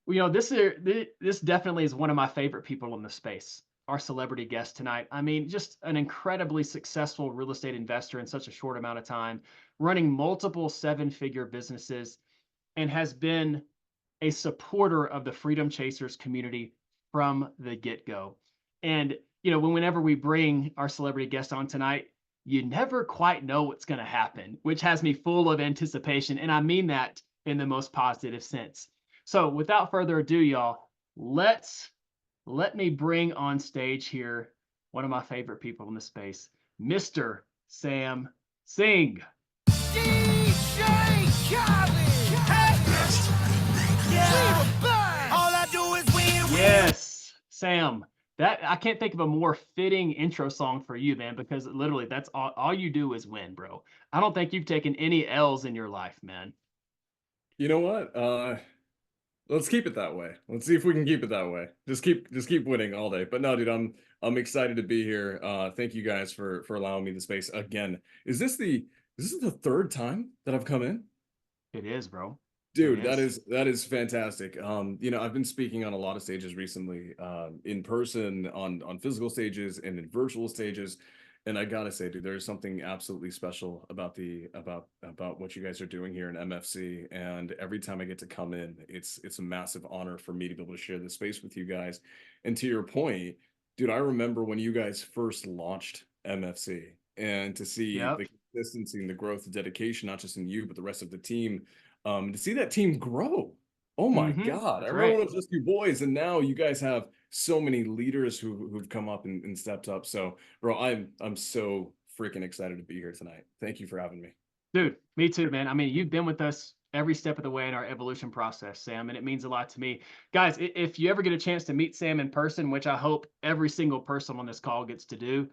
this definitely is one of my favorite people in the space. Our celebrity guest tonight. I mean, just an incredibly successful real estate investor in such a short amount of time, running multiple seven-figure businesses, and has been a supporter of the Freedom Chasers community from the get-go. And whenever we bring our celebrity guest on tonight, you never quite know what's going to happen, which has me full of anticipation, and I mean that in the most positive sense. So, without further ado, y'all, let me bring on stage here one of my favorite people in the space, Mr. Sam Singh. DJ Khaled. Yeah. All I do is win. Yes, Sam. That I can't think of a more fitting intro song for you, man, because literally that's all you do is win, bro. I don't think you've taken any L's in your life, man. You know what? Let's keep it that way. Let's see if we can keep it that way. Just keep winning all day. But no, dude, I'm excited to be here. Thank you guys for allowing me the space again. Is this the third time that I've come in? It is, bro. It Dude, that is. is fantastic. I've been speaking on a lot of stages recently, in person, on physical stages, and in virtual stages. And I gotta say, dude, there's something absolutely special about about what you guys are doing here in MFC. And every time I get to come in, it's a massive honor for me to be able to share this space with you guys. And to your point, dude, I remember when you guys first launched MFC, and to see Yep. the consistency and the growth and dedication, not just in you, but the rest of the team, to see that team grow. Oh my God. I That's remember right. when it was just you boys, and now you guys have so many leaders who've come up and stepped up. So, bro, I'm so freaking excited to be here tonight. Thank you for having me. Dude, me too, man. I mean, you've been with us every step of the way in our evolution process, Sam, and it means a lot to me. Guys, if you ever get a chance to meet Sam in person, which I hope every single person on this call gets to do,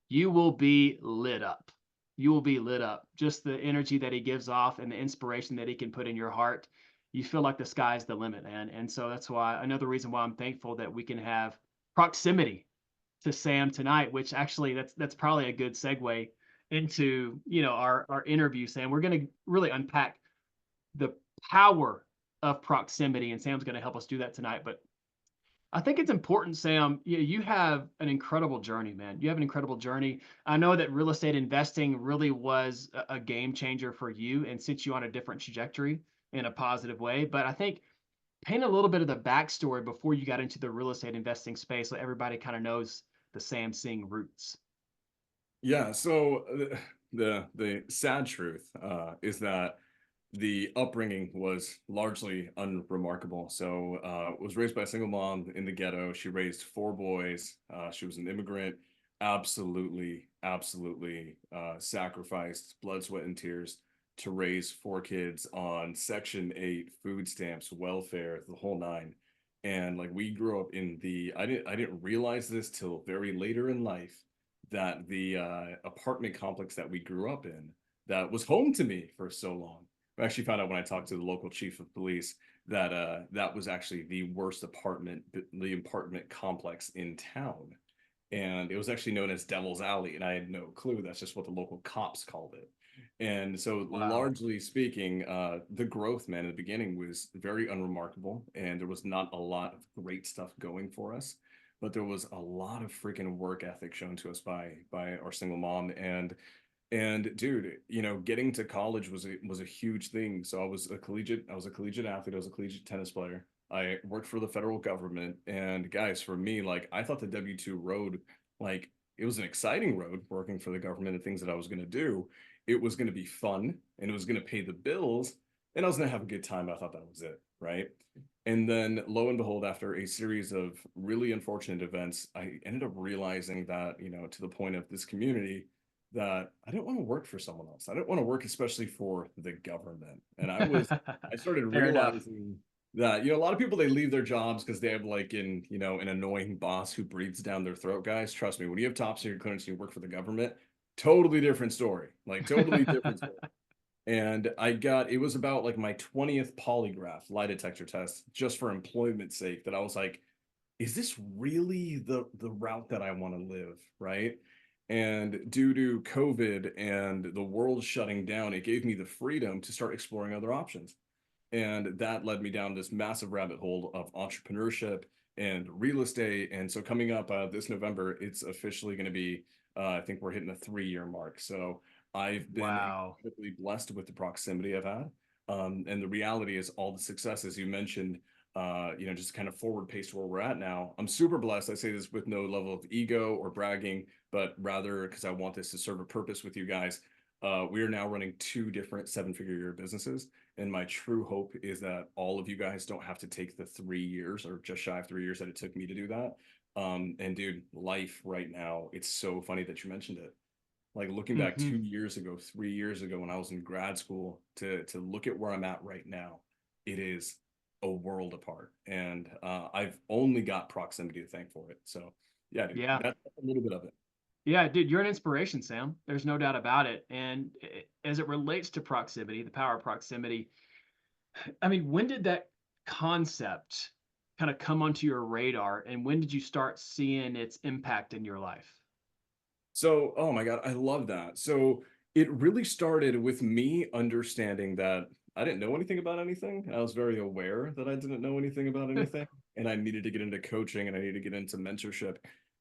you will be lit up. You will be lit up. Just the energy that he gives off and the inspiration that he can put in your heart. You feel like the sky's the limit, man. And so that's why another reason why I'm thankful that we can have proximity to Sam tonight, which actually that's probably a good segue into our interview, Sam. We're going to really unpack the power of proximity, and Sam's going to help us do that tonight. But I think it's important, Sam. You have an incredible journey, man. You have an incredible journey. I know that real estate investing really was a game changer for you and sent you on a different trajectory in a positive way. But I think paint a little bit of the backstory before you got into the real estate investing space so everybody kind of knows the Sam Singh roots. Yeah, so the sad truth is that the upbringing was largely unremarkable. So, was raised by a single mom in the ghetto. She raised four boys. She was an immigrant. Absolutely sacrificed blood, sweat, and tears to raise four kids on Section 8 food stamps, welfare, the whole nine. And like we grew up in I didn't realize this till very later in life, that the apartment complex that we grew up in, that was home to me for so long. I actually found out when I talked to the local chief of police that that was actually the worst apartment complex in town, and it was actually known as Devil's Alley, and I had no clue. That's just what the local cops called it. And so, Wow. largely speaking, the growth, man, in the beginning was very unremarkable, and there was not a lot of great stuff going for us. But there was a lot of freaking work ethic shown to us by our single mom, and dude, getting to college was a huge thing. So I was a collegiate athlete, I was a collegiate tennis player. I worked for the federal government, and guys, for me, like I thought the W-2 road, like it was an exciting road working for the government and things that I was going to do. It was going to be fun, and it was going to pay the bills, and I was going to have a good time. I thought that was it, right? And then lo and behold, after a series of really unfortunate events, I ended up realizing that, to the point of this community, that I didn't want to work for someone else. I didn't want to work, especially for the government. And I started Fair enough. realizing that, a lot of people, they leave their jobs because they have like an annoying boss who breathes down their throat. Guys, trust me, when you have top secret clearance and you work for the government, totally different story. Like totally different story. And it was about like my 20th polygraph lie detector test, just for employment's sake, that I was like, is this really the route that I want to live, right? And due to COVID and the world shutting down, it gave me the freedom to start exploring other options. And that led me down this massive rabbit hole of entrepreneurship and real estate. And so coming up this November, it's officially going to be, I think we're hitting a 3-year mark. So I've been Wow. incredibly blessed with the proximity I've had. And the reality is all the successes you mentioned, just kind of forward pace to where we're at now. I'm super blessed. I say this with no level of ego or bragging, but rather because I want this to serve a purpose with you guys. We are now running 2 different 7-figure-year businesses. And my true hope is that all of you guys don't have to take the 3 years or just shy of 3 years that it took me to do that. And dude, life right now, it's so funny that you mentioned it. Like looking back Hmm. 2 years ago, 3 years ago when I was in grad school to look at where I'm at right now, it is a world apart. And I've only got proximity to thank for it. So yeah, dude, Yeah. that's a little bit of it. Yeah, dude, you're an inspiration, Sam. There's no doubt about it. And as it relates to proximity, the power of proximity, I mean, when did that concept kind of come onto your radar, and when did you start seeing its impact in your life? So, oh my God, I love that. So it really started with me understanding that I didn't know anything about anything. I was very aware that I didn't know anything about anything, and I needed to get into coaching and I needed to get into mentorship.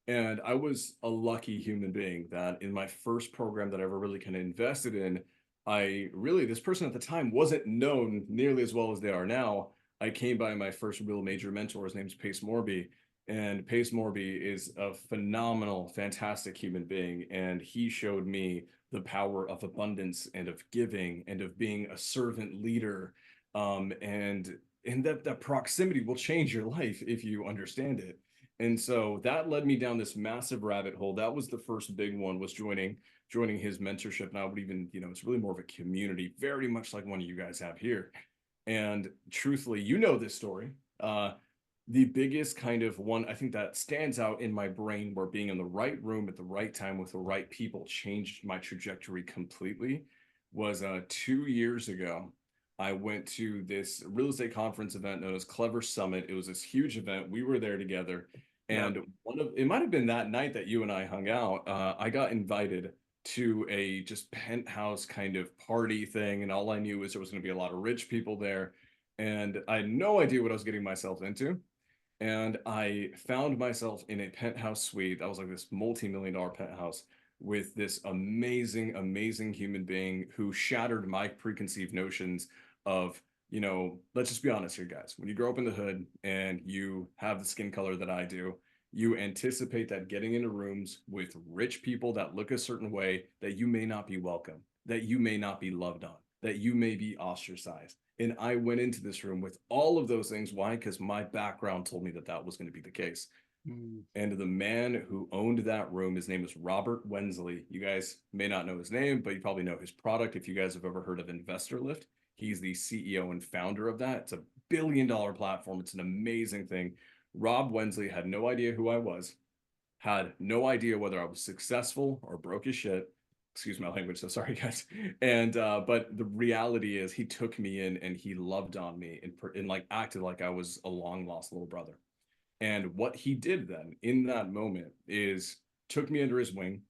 And I was a lucky human being that in my first program that I ever really kind of invested in, this person at the time wasn't known nearly as well as they are now. I came by my first real major mentor. His name's Pace Morby, and Pace Morby is a phenomenal, fantastic human being. And he showed me the power of abundance and of giving and of being a servant leader. And that proximity will change your life if you understand it. And so that led me down this massive rabbit hole. That was the first big one, was joining his mentorship. And I would even, it's really more of a community, very much like one of you guys have here. And truthfully, you know this story. The biggest kind of one I think that stands out in my brain, where being in the right room at the right time with the right people changed my trajectory completely, was 2 years ago. I went to this real estate conference event known as Clever Summit. It was this huge event. We were there together. Yep. And it might have been that night that you and I hung out. I got invited to a just penthouse kind of party thing. And all I knew was there was going to be a lot of rich people there. And I had no idea what I was getting myself into. And I found myself in a penthouse suite that was like this multi-million-dollar penthouse with this amazing, amazing human being who shattered my preconceived notions of, let's just be honest here, guys. When you grow up in the hood and you have the skin color that I do, you anticipate that getting into rooms with rich people that look a certain way, that you may not be welcome, that you may not be loved on, that you may be ostracized. And I went into this room with all of those things. Why? Because my background told me that that was going to be the case. Mm. And the man who owned that room, his name is Robert Wensley. You guys may not know his name, but you probably know his product. If you guys have ever heard of Investor Lift, he's the CEO and founder of that. It's a $1 billion platform. It's an amazing thing. Rob Wensley had no idea who I was, had no idea whether I was successful or broke as shit. Excuse my language, so sorry, guys. And but the reality is, he took me in and he loved on me and like acted like I was a long lost little brother. And what he did then in that moment is took me under his wing,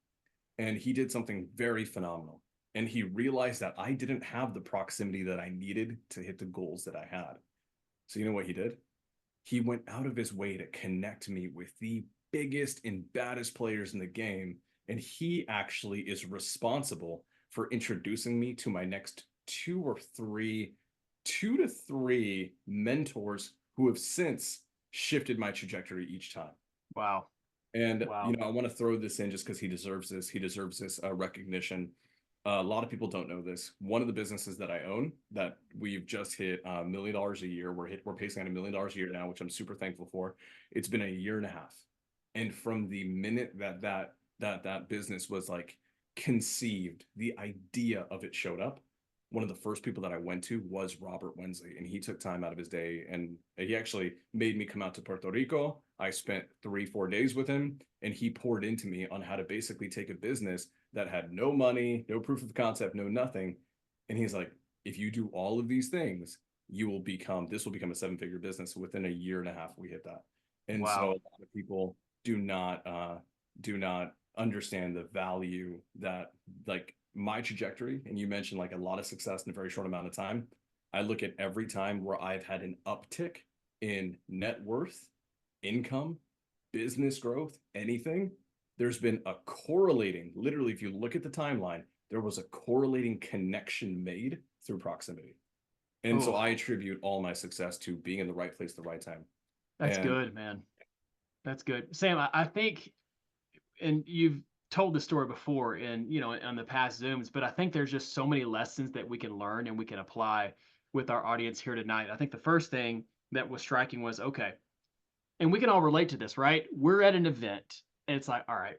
and he did something very phenomenal. And he realized that I didn't have the proximity that I needed to hit the goals that I had. So you know what he did? He went out of his way to connect me with the biggest and baddest players in the game. And he actually is responsible for introducing me to my next 2 to 3 mentors who have since shifted my trajectory each time. Wow. And Wow. I want to throw this in just because he deserves this. He deserves this recognition. A lot of people don't know this. One of the businesses that I own that we've just hit $1 million a year. We're pacing at $1 million a year now, which I'm super thankful for. It's been a year and a half, and from the minute that business was like conceived, the idea of it showed up. One of the first people that I went to was Robert Wensley, and he took time out of his day, and he actually made me come out to Puerto Rico. I spent 3, 4 days with him, and he poured into me on how to basically take a business that had no money, no proof of concept, no nothing. And he's like, if you do all of these things, this will become a 7-figure business. Within a year and a half, we hit that. And so a Wow. lot of people do not understand the value that, like, my trajectory, and you mentioned like a lot of success in a very short amount of time. I look at every time where I've had an uptick in net worth, income, business growth, anything, there's been a correlating, literally, if you look at the timeline, there was a correlating connection made through proximity. And so Oh, I attribute all my success to being in the right place at the right time. that's And good, man. That's good. Sam, I think, and you've told the story before in, on the past Zooms, but I think there's just so many lessons that we can learn and we can apply with our audience here tonight. I think the first thing that was striking was, okay, and we can all relate to this, right? We're at an event and it's like, all right,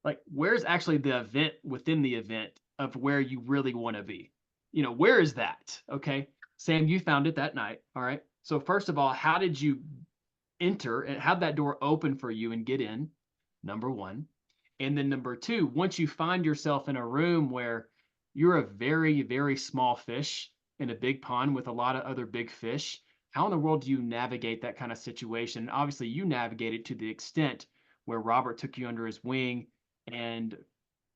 like where's actually the event within the event of where you really want to be? Where is that? Okay. Sam, you found it that night. All right. So first of all, how did you enter and have that door open for you and get in? Number one. And then number two, once you find yourself in a room where you're a very, very small fish in a big pond with a lot of other big fish, how in the world do you navigate that kind of situation? And obviously, you navigate it to the extent where Robert took you under his wing and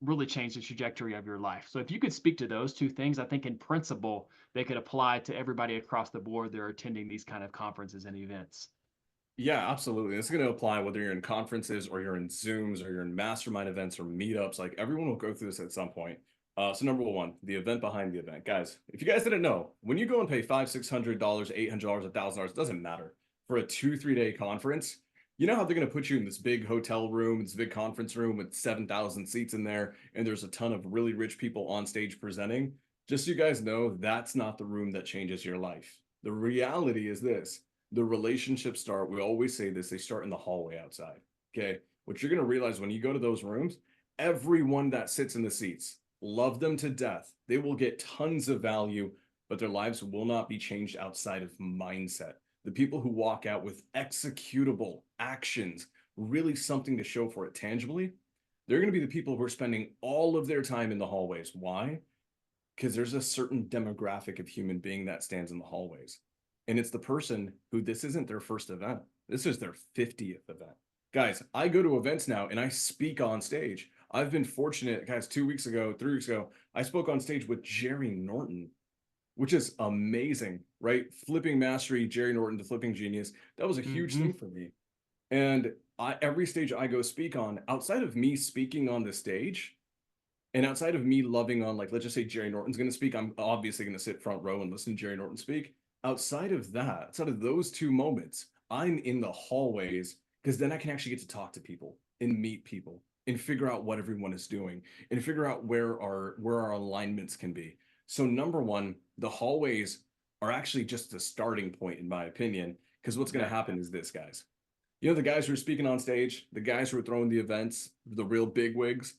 really changed the trajectory of your life. So if you could speak to those two things, I think in principle, they could apply to everybody across the board that are attending these kind of conferences and events. yeah, absolutely. It's going to apply whether you're in conferences or you're in Zooms or you're in mastermind events or meetups. Like everyone will go through this at some point. So number one, the event behind the event, guys. If you guys didn't know, when you go and pay $500, $600, $800, $1,000, it doesn't matter for a 2, 3 day conference. You know how they're going to put you in this big hotel room, this big conference room with 7,000 seats in there, and there's a ton of really rich people on stage presenting. Just so you guys know, that's not the room that changes your life. The reality is this: the relationships start, we always say this, they start in the hallway outside. Okay. What you're going to realize when you go to those rooms, everyone that sits in the seats, love them to death. They will get tons of value, but their lives will not be changed outside of mindset. The people who walk out with executable actions, really something to show for it tangibly, they're going to be the people who are spending all of their time in the hallways. Why? Because there's a certain demographic of human being that stands in the hallways. And it's the person who this isn't their first event. This is their 50th event. Guys, I go to events now and I speak on stage. I've been fortunate, guys, 2 weeks ago, 3 weeks ago, I spoke on stage with Jerry Norton, which is amazing, right? Flipping Mastery, Jerry Norton, the flipping genius. That was a huge Mm-hmm. thing for me. And every stage I go speak on, outside of me speaking on the stage, and outside of me loving on, like, let's just say Jerry Norton's going to speak, I'm obviously going to sit front row and listen to Jerry Norton speak. Outside of that, outside of those 2 moments, I'm in the hallways because then I can actually get to talk to people and meet people and figure out what everyone is doing and figure out where our alignments can be. So number one, the hallways are actually just the starting point, in my opinion, because what's going to Yeah. happen is this, guys. You know, the guys who are speaking on stage, the guys who are throwing the events, the real big wigs,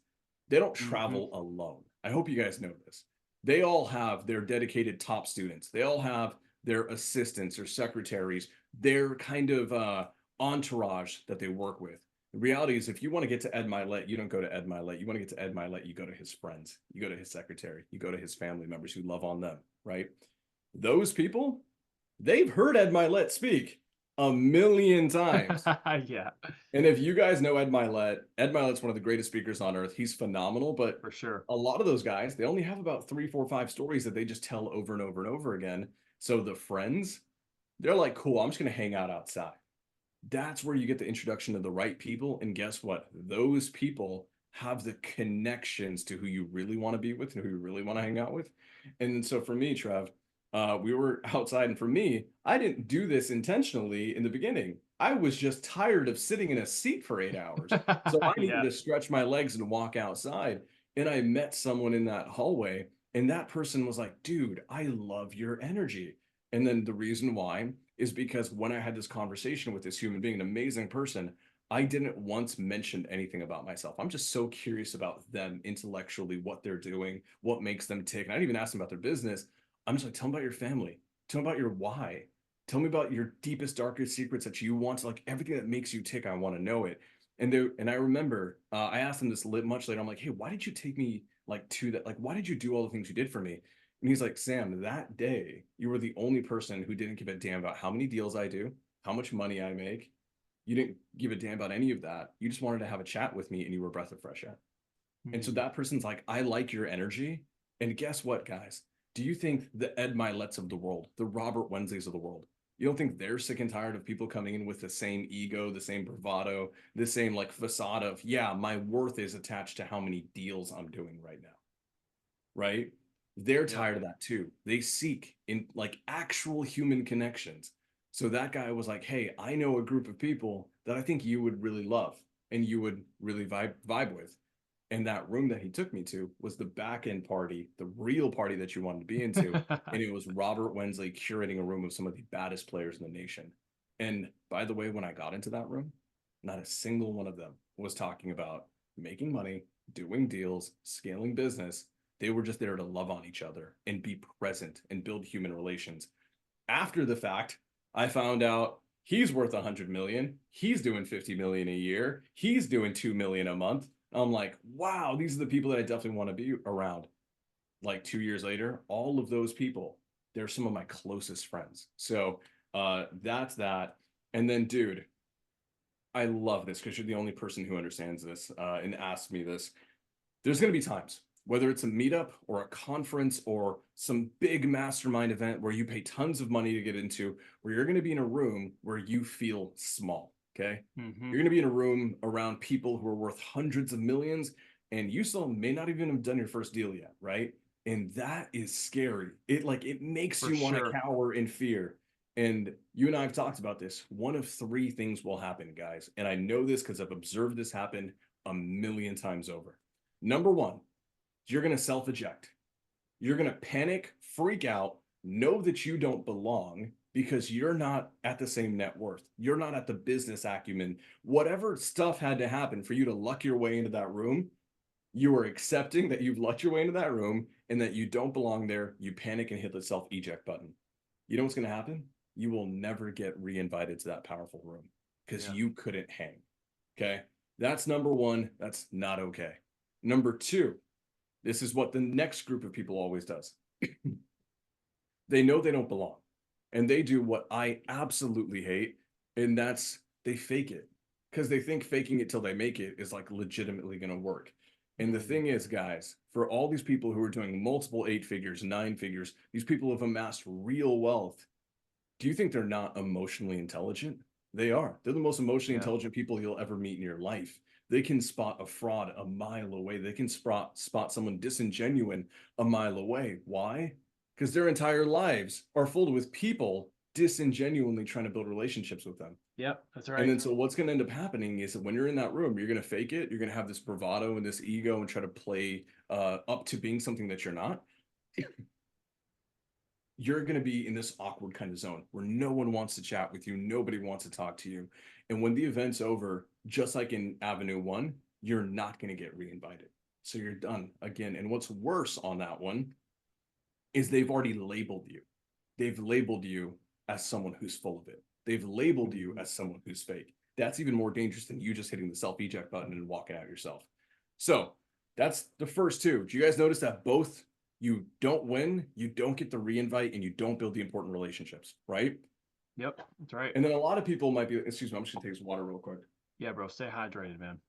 they don't Mm-hmm. travel alone. I hope you guys know this. They all have their dedicated top students. They all have their assistants or secretaries, their kind of entourage that they work with. The reality is, if you want to get to Ed Milet, you don't go to Ed Milet. You want to get to Ed Milet, you go to his friends, you go to his secretary, you go to his family members who love on them, right? Those people, they've heard Ed Milet speak a million times. Yeah, And if you guys know Ed Milet's one of the greatest speakers on earth. He's phenomenal, but for sure. a lot of those guys, they only have about 3, 4, 5 stories that they just tell over and over and over again. So the friends, they're like, cool, I'm just going to hang out outside. That's where you get the introduction to the right people. And guess what? Those people have the connections to who you really want to be with and who you really want to hang out with. And so for me, Trev, we were outside, and for me, I didn't do this intentionally in the beginning. I was just tired of sitting in a seat for 8 hours. So I needed Yeah. to stretch my legs and walk outside. And I met someone in that hallway, and that person was like, dude, I love your energy. And then the reason why is because when I had this conversation with this human being, an amazing person, I didn't once mention anything about myself. I'm just so curious about them intellectually, what they're doing, what makes them tick. And I didn't even ask them about their business. I'm just like, tell me about your family. Tell me about your why. Tell me about your deepest, darkest secrets that you want to, like, everything that makes you tick. I want to know it. And I remember I asked him this much later. I'm like, hey, why did you take me like to that? Like, why did you do all the things you did for me? And he's like, Sam, that day you were the only person who didn't give a damn about how many deals I do, how much money I make. You didn't give a damn about any of that. You just wanted to have a chat with me, and you were a breath of fresh air. And so Mm. that person's like, I like your energy. And guess what, guys? Do you think the Ed Miletts of the world, the Robert Wensleys of the world, you don't think they're sick and tired of people coming in with the same ego, the same bravado, the same like facade of, yeah, my worth is attached to how many deals I'm doing right now, right? They're Yep. tired of that too. They seek in like actual human connections. So that guy was like, hey, I know a group of people that I think you would really love and you would really vibe with. And that room that he took me to was the back end party, the real party that you wanted to be into. And it was Robert Wensley curating a room of some of the baddest players in the nation. And by the way, when I got into that room, not a single one of them was talking about making money, doing deals, scaling business. They were just there to love on each other and be present and build human relations. After the fact, I found out he's worth 100 million. He's doing 50 million a year. He's doing 2 million a month. I'm like, wow, these are the people that I definitely want to be around. Like 2 years later, all of those people, they're some of my closest friends. So that's that. And then, dude, I love this because you're the only person who understands this and asked me this. There's going to be times, whether it's a meetup or a conference or some big mastermind event where you pay tons of money to get into, where you're going to be in a room where you feel small. Okay. Mm-hmm. You're going to be in a room around people who are worth hundreds of millions, and you still may not even have done your first deal yet. Right. And that is scary. It makes For you want to sure. cower in fear. And you and I have talked about this. One of three things will happen, guys. And I know this because I've observed this happen a million times over. Number one, you're going to self eject. You're going to panic, freak out, know that you don't belong because you're not at the same net worth. You're not at the business acumen. Whatever stuff had to happen for you to luck your way into that room, you are accepting that you've lucked your way into that room and that you don't belong there. You panic and hit the self eject button. You know what's going to happen? You will never get re-invited to that powerful room because Yeah. you couldn't hang. Okay. That's number one. That's not okay. Number two, this is what the next group of people always does. They know they don't belong. And they do what I absolutely hate. And that's they fake it because they think faking it till they make it is like legitimately going to work. And the thing is, guys, for all these people who are doing multiple 8 figures, 9 figures, these people have amassed real wealth. Do you think they're not emotionally intelligent? They are. They're the most emotionally Yeah. intelligent people you'll ever meet in your life. They can spot a fraud a mile away. They can spot someone disingenuine a mile away. Why? Because their entire lives are filled with people disingenuinely trying to build relationships with them. Yep. That's And right. then so what's going to end up happening is that when you're in that room, you're going to fake it. You're going to have this bravado and this ego and try to play up to being something that you're not. You're going to be in this awkward kind of zone where no one wants to chat with you. Nobody wants to talk to you. And when the event's over, just like in Avenue One, you're not going to get reinvited. So you're done again. And what's worse on that one is they've already labeled you. They've labeled you as someone who's full of it. They've labeled you as someone who's fake. That's even more dangerous than you just hitting the self eject button and walking out yourself. So that's the first two. Do you guys notice that both you don't win, you don't get the reinvite, and you don't build the important relationships, right? Yep. That's right. And then a lot of people might be, excuse me, I'm just gonna take some water real quick. Yeah, bro. Stay hydrated, man.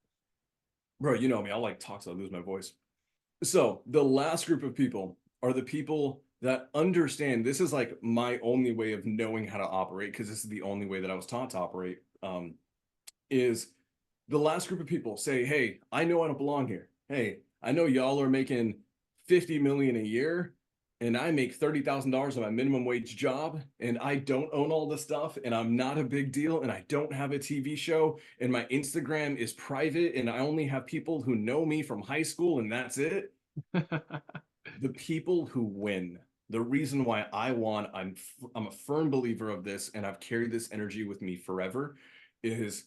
Bro, you know me, I'll like talk till I lose my voice. So the last group of people are the people that understand this is like my only way of knowing how to operate, because this is the only way that I was taught to operate. Is the last group of people say, hey, I know I don't belong here. Hey, I know y'all are making 50 million a year and I make $30,000 on my minimum wage job and I don't own all the stuff and I'm not a big deal and I don't have a TV show and my Instagram is private and I only have people who know me from high school and that's it. The people who win, the reason why I won, I'm a firm believer of this and I've carried this energy with me forever, is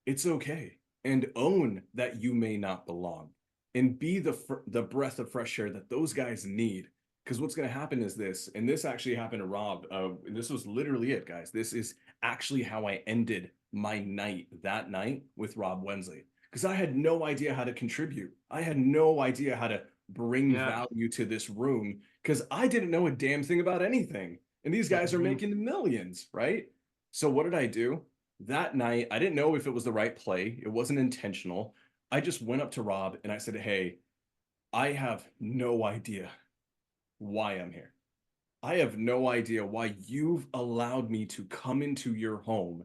it's okay, and own that you may not belong and be the breath of fresh air that those guys need. Because what's going to happen is this, and this actually happened to Rob. This was literally it, guys. This is actually how I ended my night that night with Rob Wensley, because I had no idea how to contribute. I had no idea how to bring Yeah. value to this room because I didn't know a damn thing about anything. And these guys are Mm-hmm. making millions, right? So what did I do? That night, I didn't know if it was the right play. It wasn't intentional. I just went up to Rob and I said, hey, I have no idea why I'm here. I have no idea why you've allowed me to come into your home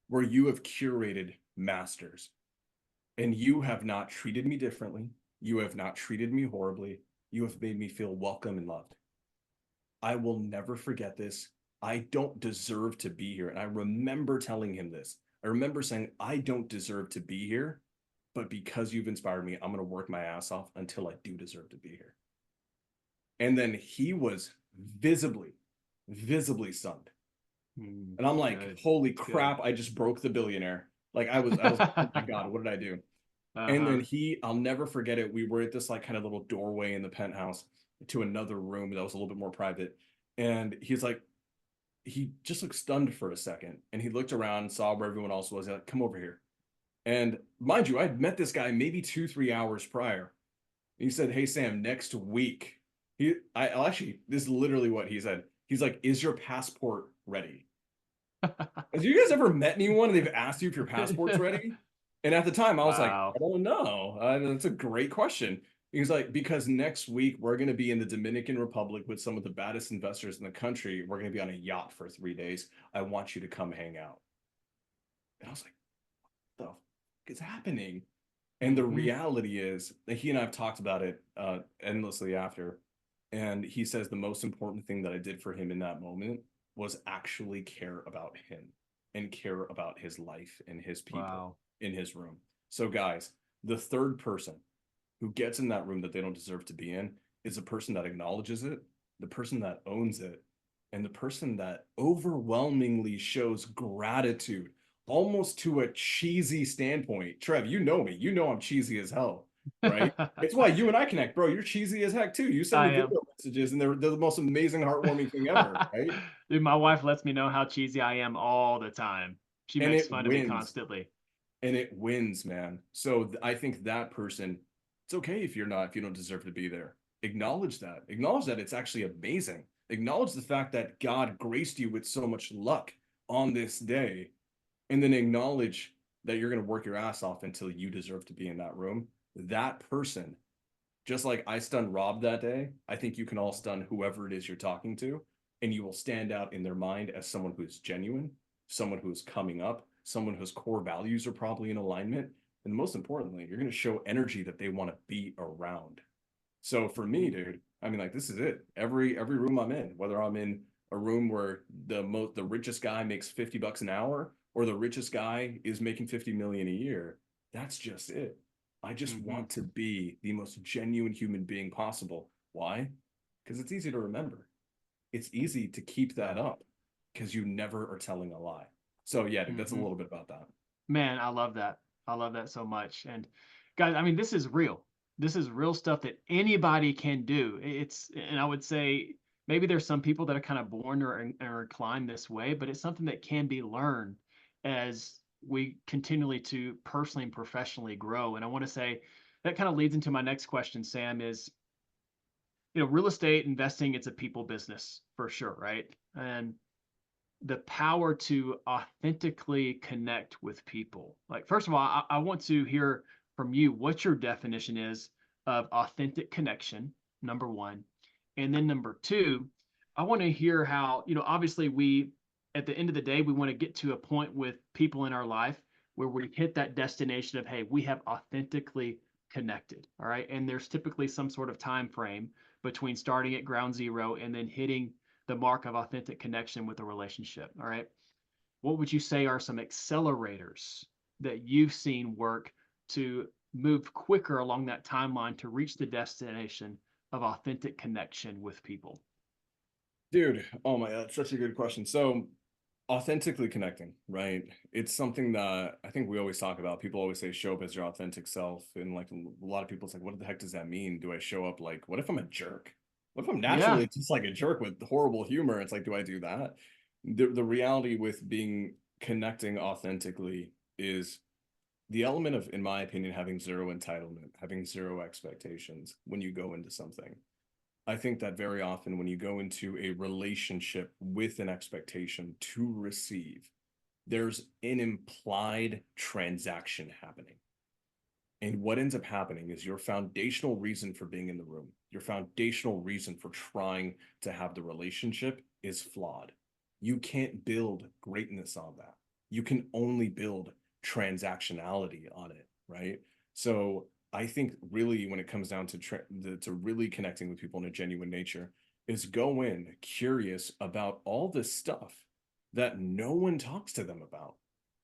where you have curated masters and you have not treated me differently. You have not treated me horribly. You have made me feel welcome and loved. I will never forget this. I don't deserve to be here. And I remember telling him this. I remember saying, I don't deserve to be here, but because you've inspired me, I'm going to work my ass off until I do deserve to be here. And then he was visibly, visibly stunned. And I'm like, Good. holy Good. crap, I just broke the billionaire. Like I was like, oh my God, what did I do? And Uh-huh. then I'll never forget it. We were at this like kind of little doorway in the penthouse to another room that was a little bit more private. And he's like, he just looked stunned for a second. And he looked around and saw where everyone else was. He's like, come over here. And mind you, I'd met this guy maybe 2, 3 hours prior. He said, hey, Sam, next week. I'll actually, this is literally what he said. He's like, is your passport ready? Have you guys ever met anyone and they've asked you if your passport's ready? And at the time, I was like, Wow. I don't know. That's a great question. He's like, because next week we're going to be in the Dominican Republic with some of the baddest investors in the country. We're going to be on a yacht for 3 days. I want you to come hang out. And I was like, what the fuck is happening? And the Hmm. reality is that he and I have talked about it endlessly after. And he says the most important thing that I did for him in that moment was actually care about him and care about his life and his people Wow. in his room. So, guys, the third person who gets in that room that they don't deserve to be in is the person that acknowledges it, the person that owns it, and the person that overwhelmingly shows gratitude, almost to a cheesy standpoint. Trev, you know me. You know I'm cheesy as hell, right? It's why you and I connect, bro. You're cheesy as heck too. You send I me am. video messages, and they're the most amazing, heartwarming thing ever, right? Dude, my wife lets me know how cheesy I am all the time. She And makes it fun of me wins. constantly. And it wins, man. So I think that person, it's okay if you don't deserve to be there. Acknowledge that. Acknowledge that it's actually amazing. Acknowledge the fact that God graced you with so much luck on this day. And then acknowledge that you're going to work your ass off until you deserve to be in that room. That person, just like I stunned Rob that day, I think you can all stun whoever it is you're talking to, and you will stand out in their mind as someone who's genuine, someone who's coming up, someone whose core values are probably in alignment. And most importantly, you're going to show energy that they want to be around. So for me, Mhm. dude, I mean, like this is it. Every room I'm in, whether I'm in a room where the richest guy makes $50 an hour or the richest guy is making 50 million a year, that's just it. I just Mhm. want to be the most genuine human being possible. Why? Because it's easy to remember. It's easy to keep that Yeah. up because you never are telling a lie. So yeah, dude, that's a Mhm. little bit about that. Man, I love that. I love that so much. And guys, I mean, this is real. This is real stuff that anybody can do. It's, and I would say maybe there's some people that are kind of born or inclined this way, but it's something that can be learned as we continually to personally and professionally grow. And I want to say that kind of leads into my next question, Sam, is, real estate investing, it's a people business for sure, right? And the power to authentically connect with people. Like, first of all, I want to hear from you what your definition is of authentic connection, number one. And then number two, I want to hear how, obviously at the end of the day, we want to get to a point with people in our life where we hit that destination of, hey, we have authentically connected. All right. And there's typically some sort of time frame between starting at ground zero and then hitting the mark of authentic connection with a relationship. All right. What would you say are some accelerators that you've seen work to move quicker along that timeline to reach the destination of authentic connection with people? Dude, oh my, that's such a good question. So, authentically connecting, right? It's something that I think we always talk about. People always say show up as your authentic self. And like a lot of people, it's like, what the heck does that mean? Do I show up like, what if I'm a jerk? What if I'm Yeah. naturally just like a jerk with horrible humor? It's like, do I do that? The reality with being connecting authentically is the element of, in my opinion, having zero entitlement, having zero expectations when you go into something. I think that very often when you go into a relationship with an expectation to receive, there's an implied transaction happening. And what ends up happening is your foundational reason for being in the room, your foundational reason for trying to have the relationship is flawed. You can't build greatness on that. You can only build transactionality on it, right? So I think really when it comes down to to really connecting with people in a genuine nature is go in curious about all this stuff that no one talks to them about.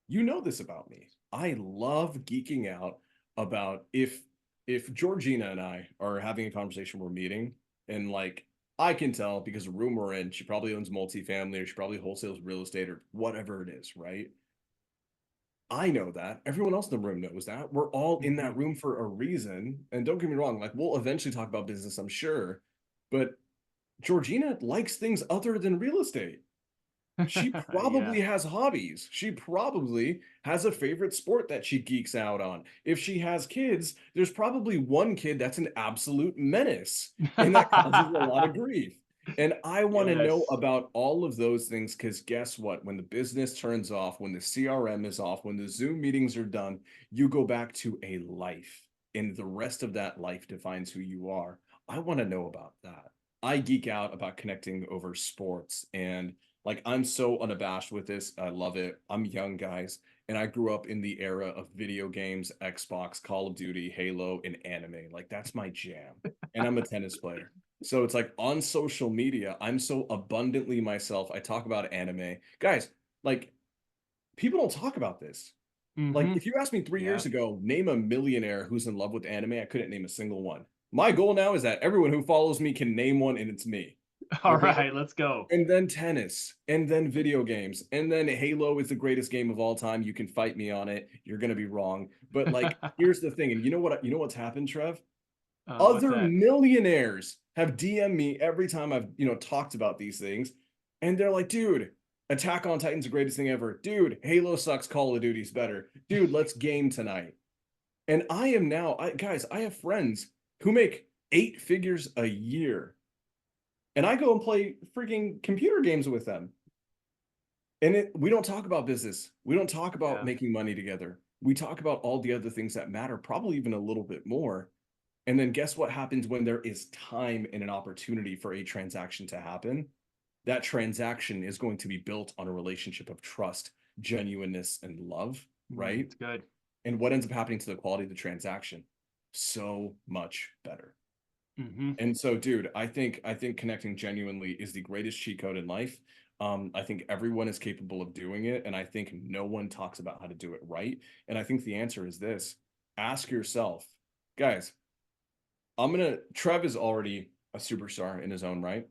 You know this about me. I love geeking out about if Georgina and I are having a conversation, we're meeting, and like I can tell because the room we're in, she probably owns multifamily or she probably wholesales real estate or whatever it is, right? I know that. Everyone else in the room knows that. We're all in Hmm. that room for a reason. And don't get me wrong, like we'll eventually talk about business, I'm sure. But Georgina likes things other than real estate. She Yeah. probably has hobbies. She probably has a favorite sport that she geeks out on. If she has kids, there's probably one kid that's an absolute menace and that causes a lot of grief. And I want to know Yes. about all of those things because guess what? When the business turns off, when the CRM is off, when the Zoom meetings are done, you go back to a life, and the rest of that life defines who you are. I want to know about that. I geek out about connecting over sports and like I'm so unabashed with this. I love it. I'm young, guys, and I grew up in the era of video games, Xbox, Call of Duty, Halo, and anime. Like that's my jam. And I'm a tennis player. So it's like on social media, I'm so abundantly myself. I talk about anime. Guys, like people don't talk about this. Like Hmm. if you asked me 3 years Yeah. ago, name a millionaire who's in love with anime, I couldn't name a single one. My goal now is that everyone who follows me can name one and it's me. All Okay, right, let's go. and then tennis, and then video games, and then Halo is the greatest game of all time. You can fight me on it. You're gonna be wrong. But like, here's the thing, and you know what? You know what's happened, Trev? What's Other that? millionaires have DM'd me every time I've talked about these things, and they're like, dude, Attack on Titan's the greatest thing ever. Dude, Halo sucks, Call of Duty's better. Dude, let's game tonight. And I am now, guys, I have friends who make 8 figures a year, and I go and play freaking computer games with them. And we don't talk about business. We don't talk about Yeah. making money together. We talk about all the other things that matter, probably even a little bit more. And then guess what happens when there is time and an opportunity for a transaction to happen? That transaction is going to be built on a relationship of trust, genuineness, and love, right? It's good. And what ends up happening to the quality of the transaction? So much better. Hmm. And so, dude, I think connecting genuinely is the greatest cheat code in life. I think everyone is capable of doing it, and I think no one talks about how to do it right. And I think the answer is this: ask yourself, guys. Trev is already a superstar in his own right,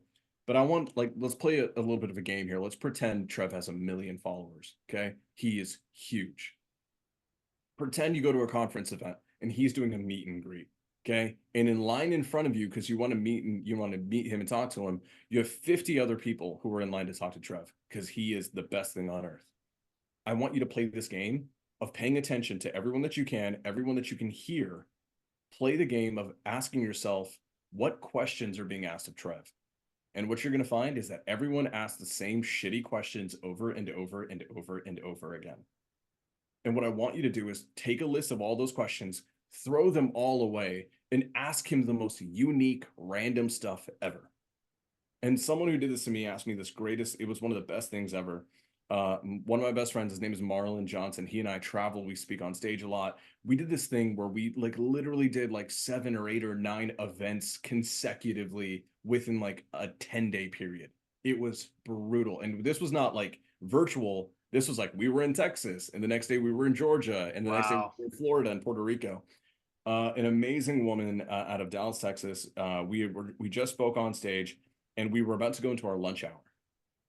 but I want like let's play a little bit of a game here. Let's pretend Trev has 1 million followers. Okay, he is huge. Pretend you go to a conference event and he's doing a meet and greet. Okay. And in line in front of you, because you want to meet him and talk to him, you have 50 other people who are in line to talk to Trev because he is the best thing on earth. I want you to play this game of paying attention to everyone that you can hear. Play the game of asking yourself what questions are being asked of Trev. And what you're going to find is that everyone asks the same shitty questions over and over and over and over again. And what I want you to do is take a list of all those questions, throw them all away, and ask him the most unique, random stuff ever. And someone who did this to me asked me this greatest, it was one of the best things ever. One of my best friends, his name is Marlon Johnson. He and I travel, we speak on stage a lot. We did this thing where we like literally did like 7 or 8 or 9 events consecutively within like a 10-day period. It was brutal. And this was not like virtual. This was like we were in Texas, and the next day we were in Georgia, and the next day we Wow. were in Florida and Puerto Rico. An amazing woman out of Dallas, Texas. We just spoke on stage, and we were about to go into our lunch hour,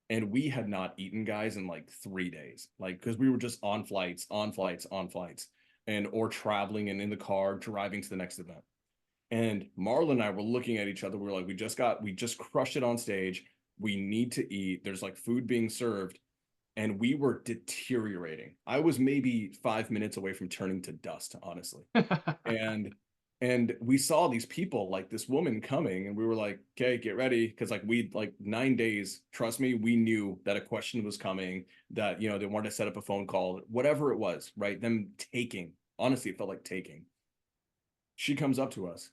and we had not eaten, guys, in like 3 days, like because we were just on flights, on flights, on flights, and or traveling and in the car driving to the next event. And Marlon and I were looking at each other. We were like, we just crushed it on stage. We need to eat. There's like food being served, and we were deteriorating. I was maybe 5 minutes away from turning to dust, honestly. And we saw these people like this woman coming, and we were like, okay, get ready, because like we like 9 days, trust me, we knew that a question was coming, that they wanted to set up a phone call, whatever it was, right? Them taking, honestly, it felt like taking. She comes up to us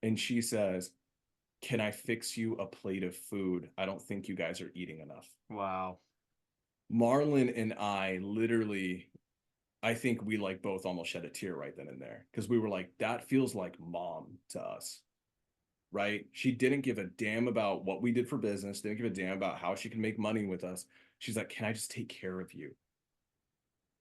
and she says, "Can I fix you a plate of food? I don't think you guys are eating enough." Wow. Marlon and I literally, I think we like both almost shed a tear right then and there because we were like, that feels like mom to us, right? She didn't give a damn about what we did for business, didn't give a damn about how she can make money with us. She's like, "Can I just take care of you?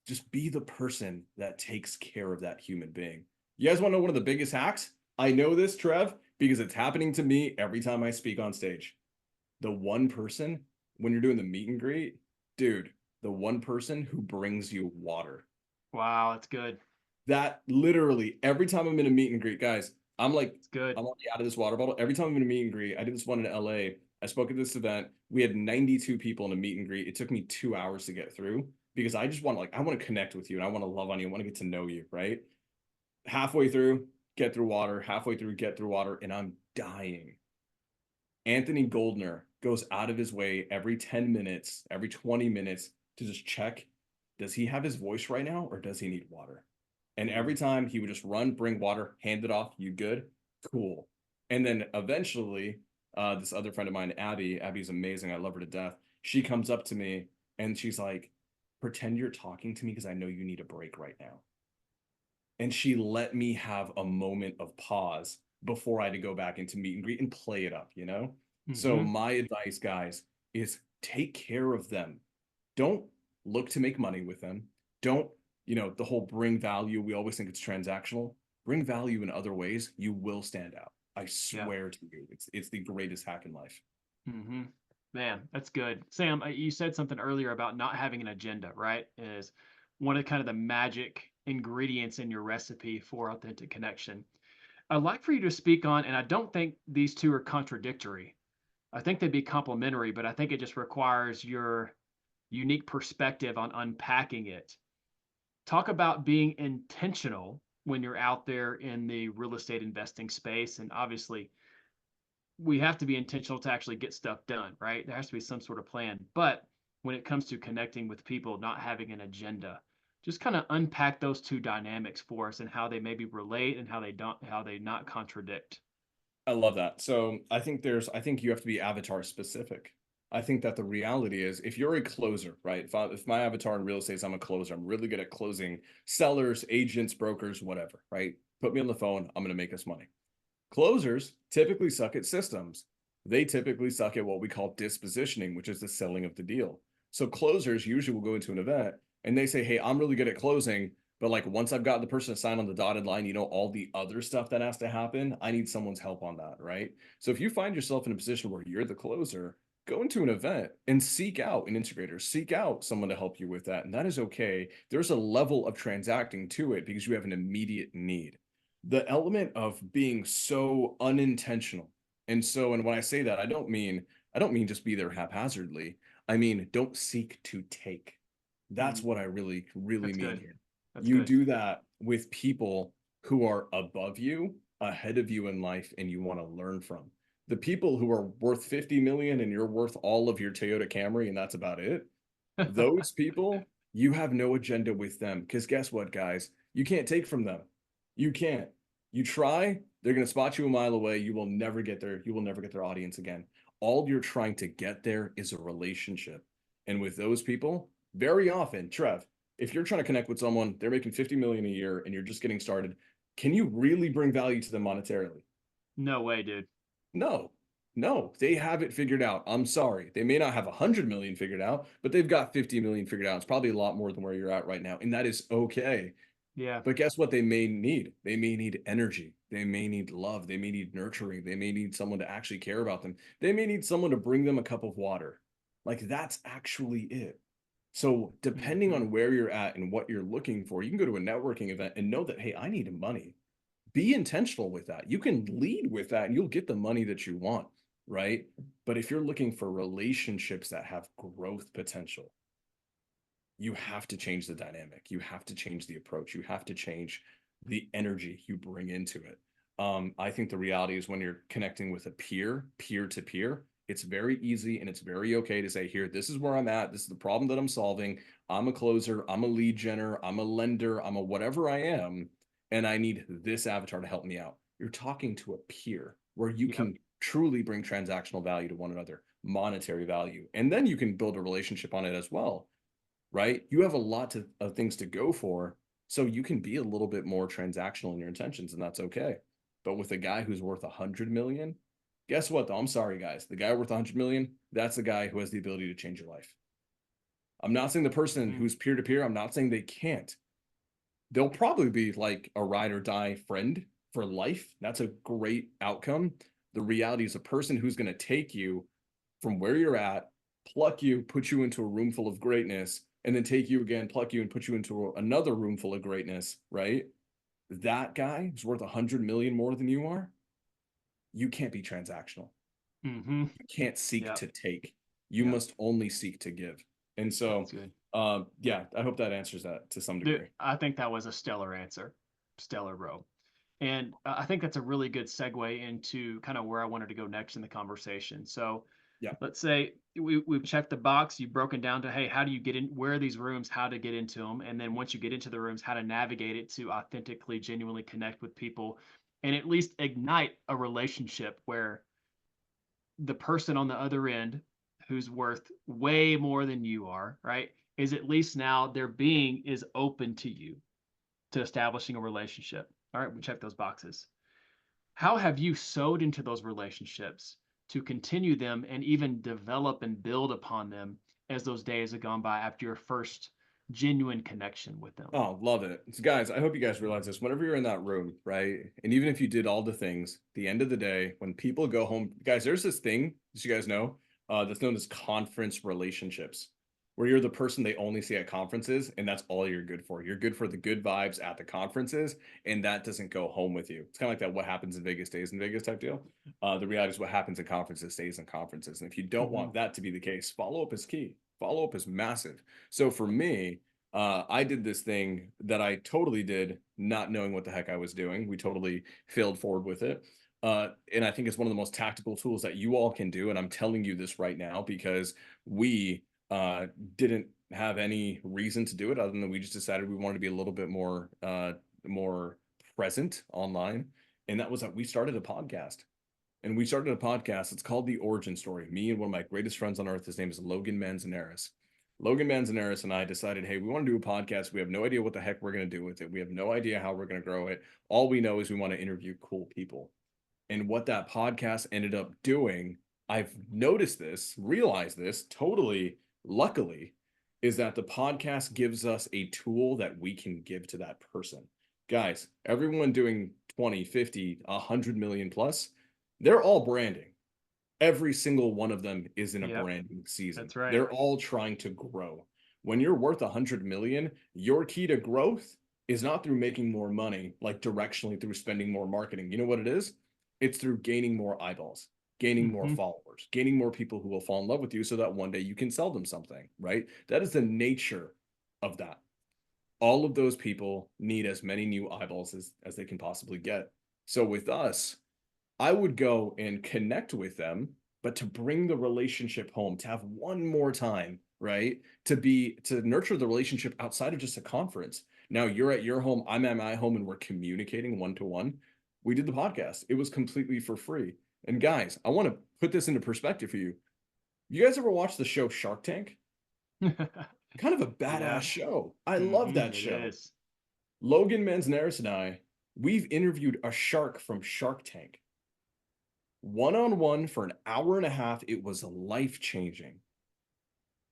Just be the person that takes care of that human being." You guys want to know one of the biggest hacks? I know this, Trev, because it's happening to me every time I speak on stage. The one person, when you're doing the meet and greet, dude, the one person who brings you water. Wow, that's good. That literally every time I'm in a meet and greet, guys, I'm like, It's good. I'm already out of this water bottle. Every time I'm in a meet and greet, I did this one in LA. I spoke at this event. We had 92 people in a meet and greet. It took me 2 hours to get through because I just want to I want to connect with you and I want to love on you. I want to get to know you, right? Halfway through, get through water. Halfway through, get through water, and I'm dying. Anthony Goldner goes out of his way every 10 minutes, every 20 minutes to just check, does he have his voice right now or does he need water? And every Mm. time he would just run, bring water, hand it off, you good? Cool. And then eventually, this other friend of mine, Abby's amazing. I love her to death. She comes up to me and she's like, pretend you're talking to me because I know you need a break right now. And she let me have a moment of pause before I had to go back into meet and greet and play it up, you know? So Hmm. my advice, guys, is take care of them. Don't look to make money with them. Don't, the whole bring value, we always think it's transactional. Bring value in other ways, you will stand out. I Yeah. swear to you, it's the greatest hack in life. Hmm. Man, that's good. Sam, you said something earlier about not having an agenda, right? Is one of kind of the magic ingredients in your recipe for authentic connection. I'd like for you to speak on, and I don't think these two are contradictory. I think they'd be complementary, but I think it just requires your unique perspective on unpacking it. Talk about being intentional when you're out there in the real estate investing space. And obviously, we have to be intentional to actually get stuff done, right? There has to be some sort of plan. But when it comes to connecting with people, not having an agenda, just kind of unpack those two dynamics for us and how they maybe relate and how they not contradict. I love that. So I think you have to be avatar specific. I think that the reality is if you're a closer, right? If my avatar in real estate is I'm a closer, I'm really good at closing sellers, agents, brokers, whatever, right? Put me on the phone, I'm going to make us money. Closers typically suck at systems. They typically suck at what we call dispositioning, which is the selling of the deal. So closers usually will go into an event and they say, "Hey, I'm really good at closing, but like once I've got the person to sign on the dotted line, all the other stuff that has to happen, I need someone's help on that," right? So if you find yourself in a position where you're the closer, go into an event and seek out an integrator, seek out someone to help you with that. And that is okay. There's a level of transacting to it because you have an immediate need. The element of being so unintentional. And when I say that, I don't mean just be there haphazardly. I mean, don't seek to take. That's Mm, what I really, really that's mean good. here. That's You good. do that with people who are above you, ahead of you in life, and you want to learn from. The people who are worth 50 million and you're worth all of your Toyota Camry, and that's about it. Those people, you have no agenda with them. Because guess what, guys? You can't take from them. You can't. You try, they're going to spot you a mile away. You will never get their audience again. All you're trying to get there is a relationship. And with those people, very often, Trev, if you're trying to connect with someone, they're making 50 million a year and you're just getting started, can you really bring value to them monetarily? No way, dude. No, no, they have it figured out. I'm sorry. They may not have 100 million figured out, but they've got 50 million figured out. It's probably a lot more than where you're at right now. And that is okay. Yeah. But guess what they may need? They may need energy. They may need love. They may need nurturing. They may need someone to actually care about them. They may need someone to bring them a cup of water. Like that's actually it. So, depending Hmm. on where you're at and what you're looking for, you can go to a networking event and know that, hey, I need money. Be intentional with that. You can lead with that and you'll get the money that you want, right? But if you're looking for relationships that have growth potential, you have to change the dynamic. You have to change the approach. You have to change the energy you bring into it. I think the reality is when you're connecting with a peer to peer, it's very easy and it's very okay to say, here, this is where I'm at. This is the problem that I'm solving. I'm a closer. I'm a lead genner. I'm a lender. I'm a whatever I am. and I need this avatar to help me out. You're talking to a peer where you Yep. can truly bring transactional value to one another, monetary value, and then you can build a relationship on it as well, right? You have a lot of things to go for, so you can be a little bit more transactional in your intentions, and that's okay. But with a guy who's worth 100 million, guess what? Though I'm sorry, guys, the guy worth 100 million, that's the guy who has the ability to change your life. I'm not saying the person Mm. who's peer to peer, I'm not saying they can't. They'll probably be like a ride or die friend for life. That's a great outcome. The reality is a person who's going to take you from where you're at, pluck you, put you into a room full of greatness, and then take you again, pluck you, and put you into another room full of greatness, right? That guy is worth 100 million more than you are. You can't be transactional. Mm-hmm. You can't seek Yep. to take. You Yep. must only seek to give. And That's so, good. yeah, I hope that answers that to some Dude, degree. I think that was a stellar answer. Stellar, bro. And I think that's a really good segue into kind of where I wanted to go next in the conversation. So Yeah. let's say we've checked the box, you've broken down to, hey, how do you get in? Where are these rooms? How to get into them? And then once you get into the rooms, how to navigate it to authentically, genuinely connect with people and at least ignite a relationship where the person on the other end who's worth way more than you are, right? Is at least now their being is open to you to establishing a relationship. All right, we check those boxes. How have you sowed into those relationships to continue them and even develop and build upon them as those days have gone by after your first genuine connection with them? Oh, love it. So guys, I hope you guys realize this. Whenever you're in that room, right? And even if you did all the things, the end of the day, when people go home, guys, there's this thing, as you guys know, that's known as conference relationships, where you're the person they only see at conferences, and that's all you're good for. You're good for the good vibes at the conferences, and that doesn't go home with you. It's kind of like that what happens in Vegas stays in Vegas type deal. The reality is what happens in conferences stays in conferences. And if you don't Mm-hmm. want that to be the case, follow up is key. Follow up is massive. So for me, I did this thing that I totally did not knowing what the heck I was doing. We totally failed forward with it. And I think it's one of the most tactical tools that you all can do. And I'm telling you this right now because we didn't have any reason to do it other than we just decided we wanted to be a little bit more present online. And that was that we started a podcast. And we started a podcast. It's called The Origin Story. Me and one of my greatest friends on earth, his name is Logan Manzanares. Logan Manzanares and I decided, hey, we want to do a podcast. We have no idea what the heck we're going to do with it. We have no idea how we're going to grow it. All we know is we want to interview cool people. And what that podcast ended up doing, I've noticed this, realized this totally luckily, is that the podcast gives us a tool that we can give to that person. Guys, everyone doing 20, 50, 100 million plus, they're all branding. Every single one of them is in a Yep, branding season. that's right. They're all trying to grow. When you're worth 100 million, your key to growth is not through making more money, like directionally through spending more marketing. You know what it is? It's through gaining more eyeballs, gaining more Mm-hmm. followers, gaining more people who will fall in love with you so that one day you can sell them something, right? That is the nature of that. All of those people need as many new eyeballs as they can possibly get. So with us, I would go and connect with them, but to bring the relationship home, to have one more time, right? To nurture the relationship outside of just a conference. Now you're at your home, I'm at my home, and we're communicating one to one. We did the podcast. It was completely for free. And guys, I want to put this into perspective for you. You guys ever watch the show Shark Tank? Kind of a badass Yeah. show. I love Mm-hmm. that It show. is. Logan Manzanares and I, we've interviewed a shark from Shark Tank one on one for an hour and a half. It was life changing.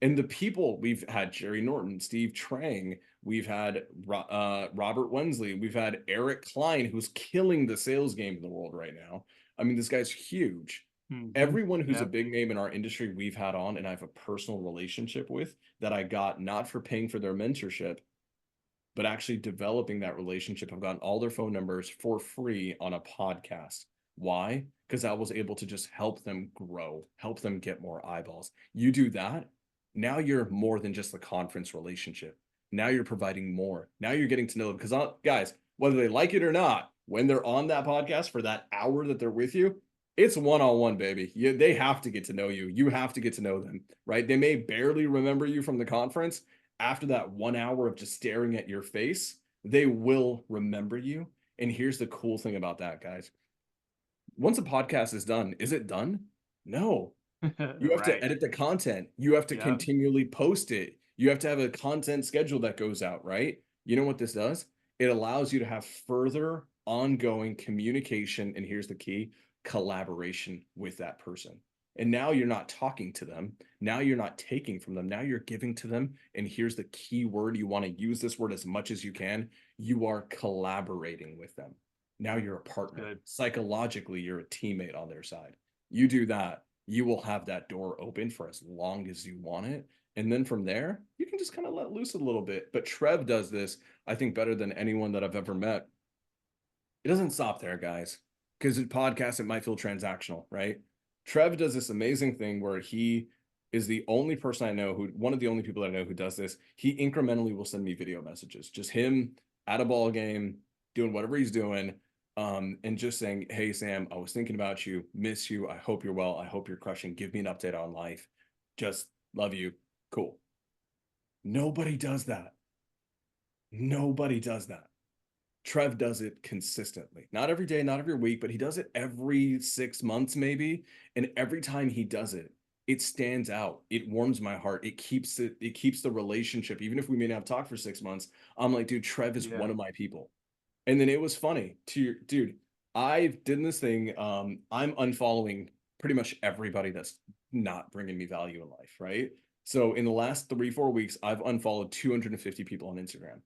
And the people we've had Jerry Norton, Steve Trang, we've had Robert Wensley, we've had Eric Klein, who's killing the sales game in the world right now. I mean, this guy's huge. Mm-hmm. Everyone who's a Yep. big name in our industry we've had on and I have a personal relationship with that I got not for paying for their mentorship, but actually developing that relationship. I've gotten all their phone numbers for free on a podcast. Why? Because I was able to just help them grow, help them get more eyeballs. You do that, now you're more than just the conference relationship. Now you're providing more. Now you're getting to know them. Because, guys, whether they like it or not, when they're on that podcast for that hour that they're with you, it's one on one, baby. They have to get to know you. You have to get to know them, right? They may barely remember you from the conference, after that 1 hour of just staring at your face, they will remember you. And here's the cool thing about that, guys. Once a podcast is done, is it done? No. You have to Right. edit the content. You have to Yep. continually post it. You have to have a content schedule that goes out, right? You know what this does? It allows you to have further ongoing communication. And here's the key, collaboration with that person. And now you're not talking to them. Now you're not taking from them. Now you're giving to them. And here's the key word. You want to use this word as much as you can. You are collaborating with them. Now you're a partner. Good. Psychologically, you're a teammate on their side. You do that, you will have that door open for as long as you want it. And then from there, you can just kind of let loose a little bit. But Trev does this, I think, better than anyone that I've ever met. It doesn't stop there, guys, because in podcasts, it might feel transactional, right? Trev does this amazing thing where he is the only person I know who, one of the only people I know who does this. He incrementally will send me video messages, just him at a ball game, doing whatever he's doing, and just saying, "Hey, Sam, I was thinking about you, miss you. I hope you're well. I hope you're crushing. Give me an update on life. Just love you. Cool." Nobody does that. Nobody does that. Trev does it consistently. Not every day, not every week, but he does it every 6 months, maybe. And every time he does it, it stands out. It warms my heart. It keeps the relationship. Even if we may not have talked for 6 months, I'm like, dude, Trev is Yeah. one of my people. And then it was funny to dude. I've done this thing. I'm unfollowing pretty much everybody that's not bringing me value in life, right? So in the last 3, 4 weeks, I've unfollowed 250 people on Instagram.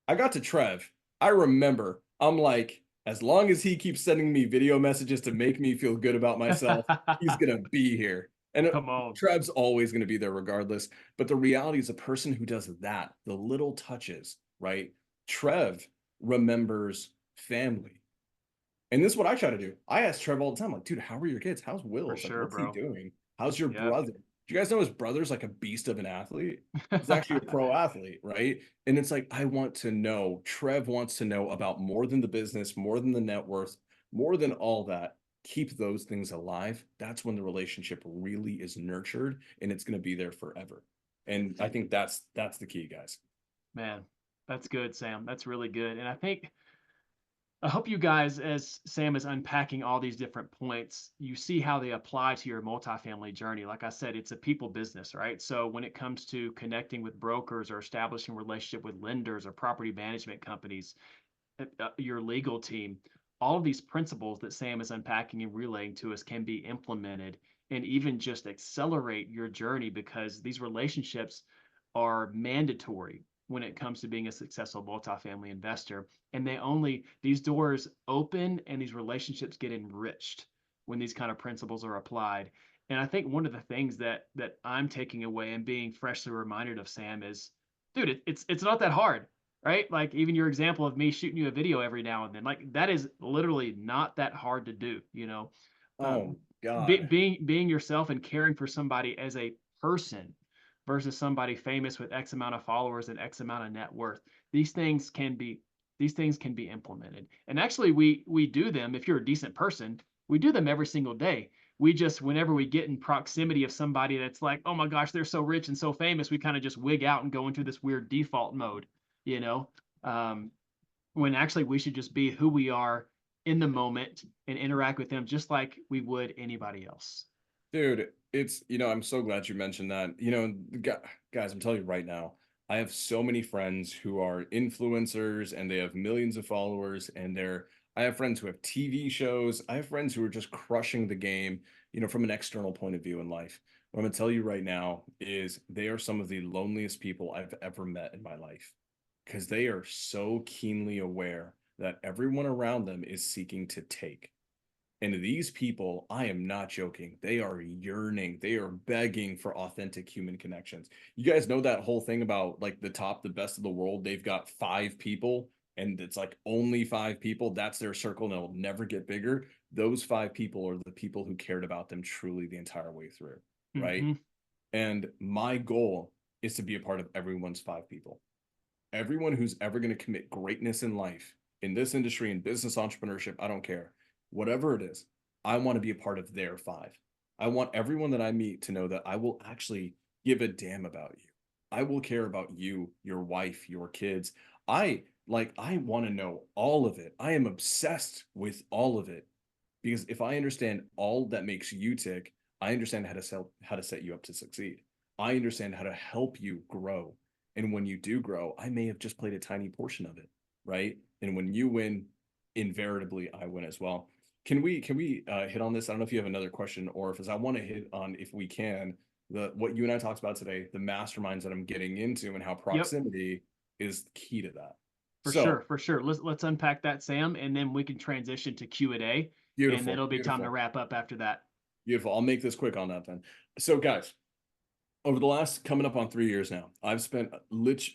I got to Trev. I remember I'm like, as long as he keeps sending me video messages to make me feel good about myself, he's gonna be here. And Come on. Trev's always gonna be there regardless. But the reality is, a person who does that, the little touches, right? Trev remembers family. And this is what I try to do. I ask Trev all the time, like, dude, how are your kids? How's For Will's? Like, sure, what's he bro. doing? How's your Yep. brother? Do you guys know his brother's like a beast of an athlete? He's actually a pro athlete, right? And it's like, I want to know, Trev wants to know about more than the business, more than the net worth, more than all that. Keep those things alive. That's when the relationship really is nurtured and it's going to be there forever. And I think that's the key, guys. Man, that's good, Sam. That's really good. And I hope you guys, as Sam is unpacking all these different points, you see how they apply to your multifamily journey. Like I said, it's a people business, right? So when it comes to connecting with brokers or establishing relationship with lenders or property management companies, your legal team, all of these principles that Sam is unpacking and relaying to us can be implemented and even just accelerate your journey because these relationships are mandatory when it comes to being a successful multifamily investor. And these doors open and these relationships get enriched when these kind of principles are applied. And I think one of the things that I'm taking away and being freshly reminded of, Sam, is, dude, it's not that hard, right? Like even your example of me shooting you a video every now and then, like that is literally not that hard to do, Oh, um, God. being yourself and caring for somebody as a person versus somebody famous with X amount of followers and X amount of net worth. These things can be these things can be implemented. And actually we do them. If you're a decent person, we do them every single day. We just, whenever we get in proximity of somebody that's like, oh my gosh, they're so rich and so famous, we kind of just wig out and go into this weird default mode, you know, um, when actually we should just be who we are in the moment and interact with them just like we would anybody else. Dude, I'm so glad you mentioned that. Guys, I'm telling you right now, I have so many friends who are influencers and they have millions of followers I have friends who have TV shows. I have friends who are just crushing the game, from an external point of view in life. What I'm gonna tell you right now is they are some of the loneliest people I've ever met in my life because they are so keenly aware that everyone around them is seeking to take. And these people, I am not joking, they are yearning, they are begging for authentic human connections. You guys know that whole thing about like the best of the world, they've got 5 people and it's like only 5 people, that's their circle and it'll never get bigger. Those 5 people are the people who cared about them truly the entire way through, right? Mm-hmm. And my goal is to be a part of everyone's 5 people. Everyone who's ever going to commit greatness in life, in this industry, in business entrepreneurship, I don't care. Whatever it is, I want to be a part of their 5. I want everyone that I meet to know that I will actually give a damn about you. I will care about you, your wife, your kids. I Like, I want to know all of it. I am obsessed with all of it because if I understand all that makes you tick, I understand how to set you up to succeed. I understand how to help you grow. And when you do grow, I may have just played a tiny portion of it, right? And when you win, invariably I win as well. Can we hit on this? I don't know if you have another question, or if, as I want to hit on, if we can, the what you and I talked about today, the masterminds that I'm getting into and how Yep. proximity is key to that. For So sure, for sure. Let's unpack that, Sam, and then we can transition to Q&A, and then beautiful, it'll be time to beautiful, wrap up after that. beautiful. I'll make this quick on that then. So guys, over the last coming up on 3 years now, I've spent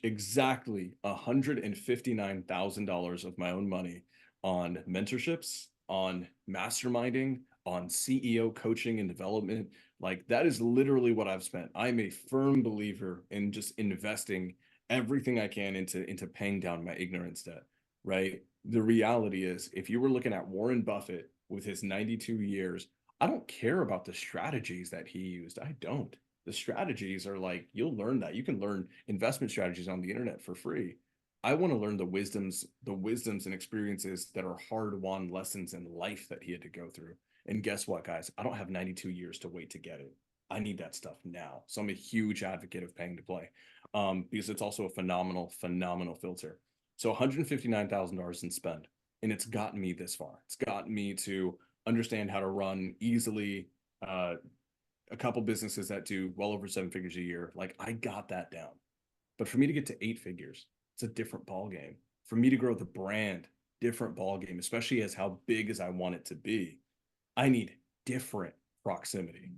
exactly $159,000 of my own money on mentorships, on masterminding, on CEO coaching and development. Like, that is literally what I've spent. I'm a firm believer in just investing everything I can into paying down my ignorance debt, right? The reality is, if you were looking at Warren Buffett with his 92 years, I don't care about the strategies that he used. I don't. The strategies are like, you'll learn that. You can learn investment strategies on the internet for free. I want to learn the wisdoms and experiences that are hard-won lessons in life that he had to go through. And guess what, guys? I don't have 92 years to wait to get it. I need that stuff now. So I'm a huge advocate of paying to play, because it's also a phenomenal, phenomenal filter. So $159,000 in spend, and it's gotten me this far. It's gotten me to understand how to run easily, a couple businesses that do well over 7 figures a year. Like, I got that down. But for me to get to 8 figures, it's a different ball game. For me to grow the brand, different ball game, especially as how big as I want it to be. I need different proximity.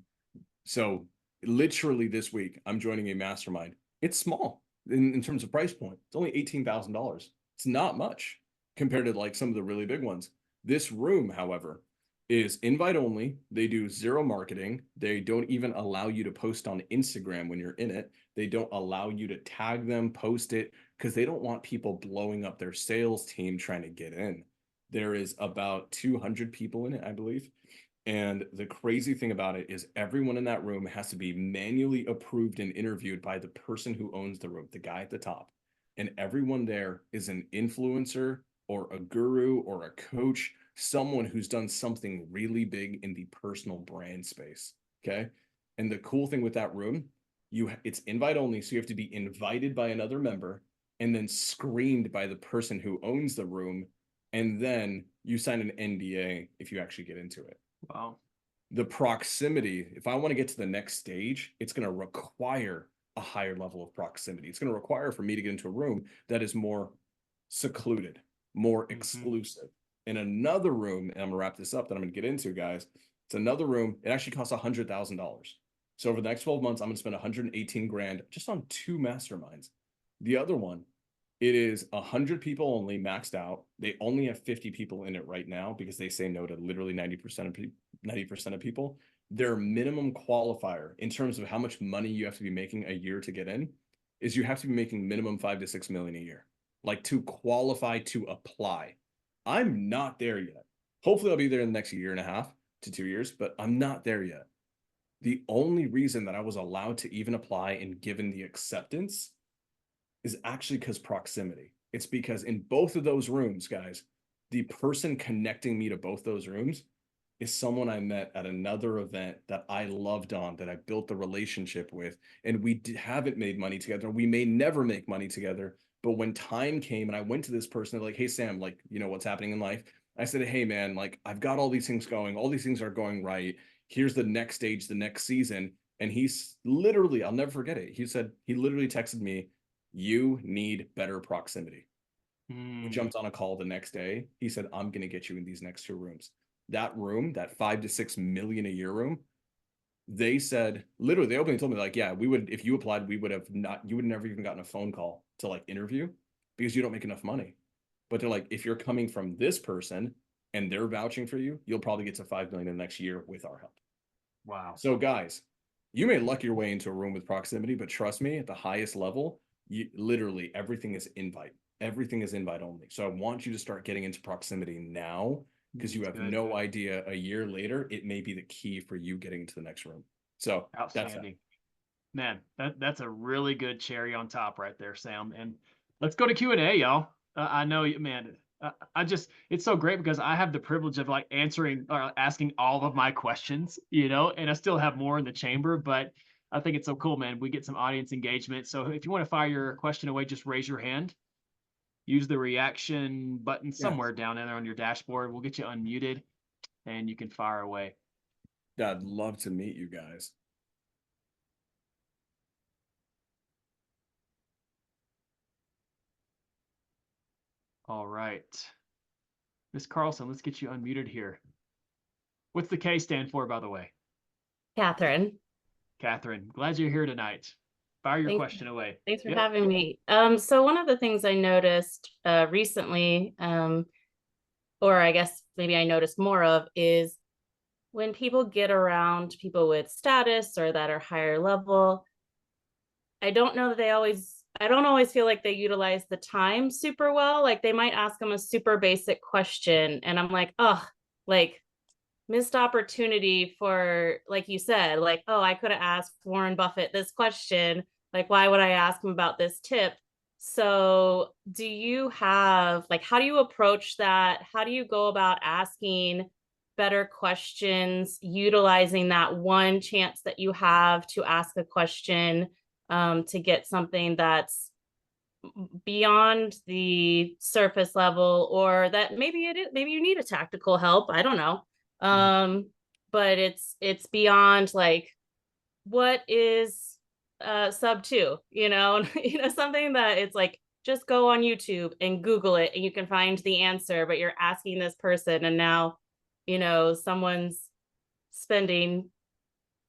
So literally this week, I'm joining a mastermind. It's small in terms of price point. It's only $18,000. It's not much compared to like some of the really big ones. This room, however, is invite only. They do zero marketing. They don't even allow you to post on Instagram when you're in it. They don't allow you to tag them, post it, because they don't want people blowing up their sales team trying to get in. There is about 200 people in it, I believe. And the crazy thing about it is everyone in that room has to be manually approved and interviewed by the person who owns the room, the guy at the top. And everyone there is an influencer or a guru or a coach, someone who's done something really big in the personal brand space. Okay. And the cool thing with that room, it's invite only. So you have to be invited by another member and then screened by the person who owns the room. And then you sign an NDA if you actually get into it. Wow. The proximity, if I want to get to the next stage, it's going to require a higher level of proximity. It's going to require for me to get into a room that is more secluded, more exclusive. In another room, and I'm gonna wrap this up that I'm gonna get into, guys. It's another room. It actually costs $100,000. So over the next 12 months, I'm gonna spend 118 grand just on 2 masterminds. The other one, it is 100 people only, maxed out. They only have 50 people in it right now because they say no to literally 90% of people. Their minimum qualifier in terms of how much money you have to be making a year to get in is you have to be making minimum 5 to 6 million a year, like, to qualify to apply. I'm not there yet. Hopefully I'll be there in the next year and a half to 2 years, but I'm not there yet. The only reason that I was allowed to even apply and given the acceptance is actually because proximity. It's because in both of those rooms, guys, the person connecting me to both those rooms is someone I met at another event that I loved on, that I built the relationship with, and we haven't made money together. We may never make money together, but when time came and I went to this person, they're like, hey, Sam, like, what's happening in life? I said, hey, man, like, I've got all these things going. All these things are going right. Here's the next stage, the next season. And he's literally, I'll never forget it. He literally texted me, you need better proximity. We jumped on a call the next day. He said, I'm going to get you in these next 2 rooms. That room, that 5 to 6 million a year room, they said, literally, they openly told me, like, yeah, we would, if you applied, you would never even gotten a phone call to like interview because you don't make enough money. But they're like, if you're coming from this person and they're vouching for you, you'll probably get to 5 million in the next year with our help. Wow. So guys, you may luck your way into a room with proximity, but trust me, at the highest level, literally everything is invite. Everything is invite only. So I want you to start getting into proximity now, because you have no idea, a year later, it may be the key for you getting into the next room. So outstanding. Man, that's a really good cherry on top right there, Sam. And let's go to Q&A, y'all. I know you, man. I just, it's so great because I have the privilege of like answering or asking all of my questions, and I still have more in the chamber, but I think it's so cool, man. We get some audience engagement. So if you want to fire your question away, just raise your hand. Use the reaction button Yeah. somewhere down there on your dashboard. We'll get you unmuted and you can fire away. Yeah, I'd love to meet you guys. All right. Miss Carlson, let's get you unmuted here. What's the K stand for, by the way? Catherine. Catherine, glad you're here tonight. Fire your Thanks, question away. thanks for Yep. having me. So one of the things I noticed recently, or I guess maybe I noticed more of, is when people get around people with status or that are higher level, I don't know that I don't always feel like they utilize the time super well. Like they might ask them a super basic question and I'm like, oh, like missed opportunity for, like you said, like, oh, I could have asked Warren Buffett this question. Like, why would I ask him about this tip? So do you have, like, how do you approach that? How do you go about asking better questions, utilizing that one chance that you have to ask a question, to get something that's beyond the surface level, or that maybe it is, maybe you need a tactical help, I don't know, but it's beyond like what is sub 2, something that it's like just go on YouTube and Google it and you can find the answer, but you're asking this person and now someone's spending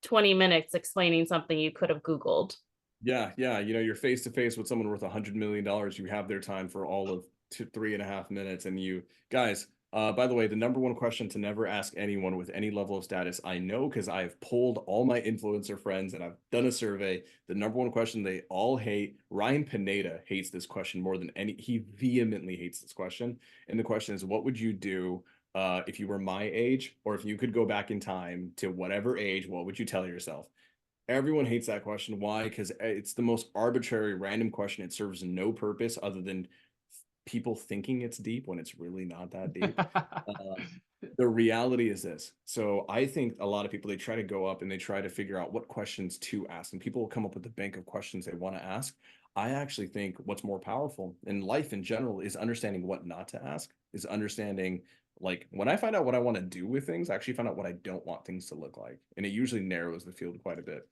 20 minutes explaining something you could have Googled. Yeah, yeah. You're face to face with someone worth $100 million. You have their time for all of 3.5 minutes, and you guys. By the way, the number one question to never ask anyone with any level of status, I know because I've polled all my influencer friends and I've done a survey. The number one question they all hate. Ryan Pineda hates this question more than any. He vehemently hates this question, and the question is, what would you do if you were my age, or if you could go back in time to whatever age? What would you tell yourself? Everyone hates that question. Why? Because it's the most arbitrary, random question. It serves no purpose other than people thinking it's deep when it's really not that deep. The reality is this. So I think a lot of people, they try to go up and they try to figure out what questions to ask, and people will come up with a bank of questions they want to ask. I actually think what's more powerful in life in general is understanding what not to ask, is understanding, like, when I find out what I want to do with things, I actually find out what I don't want things to look like. And it usually narrows the field quite a bit.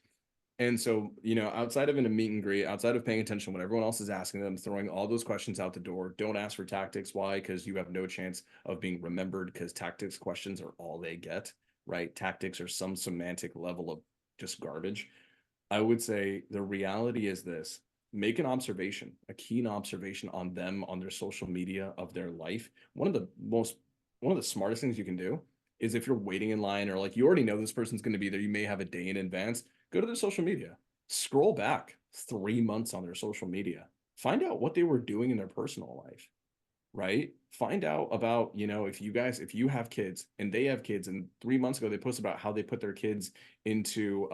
And so, outside of in a meet and greet, outside of paying attention to what everyone else is asking them, throwing all those questions out the door, don't ask for tactics. Why? Because you have no chance of being remembered, because tactics questions are all they get, right? Tactics are some semantic level of just garbage. I would say the reality is this: make an observation, a keen observation on them, on their social media of their life. One of the smartest things you can do is, if you're waiting in line, or like you already know this person's going to be there, you may have a day in advance, go to their social media, scroll back 3 months on their social media, find out what they were doing in their personal life, right? Find out about, if you have kids and they have kids, and 3 months ago they posted about how they put their kids into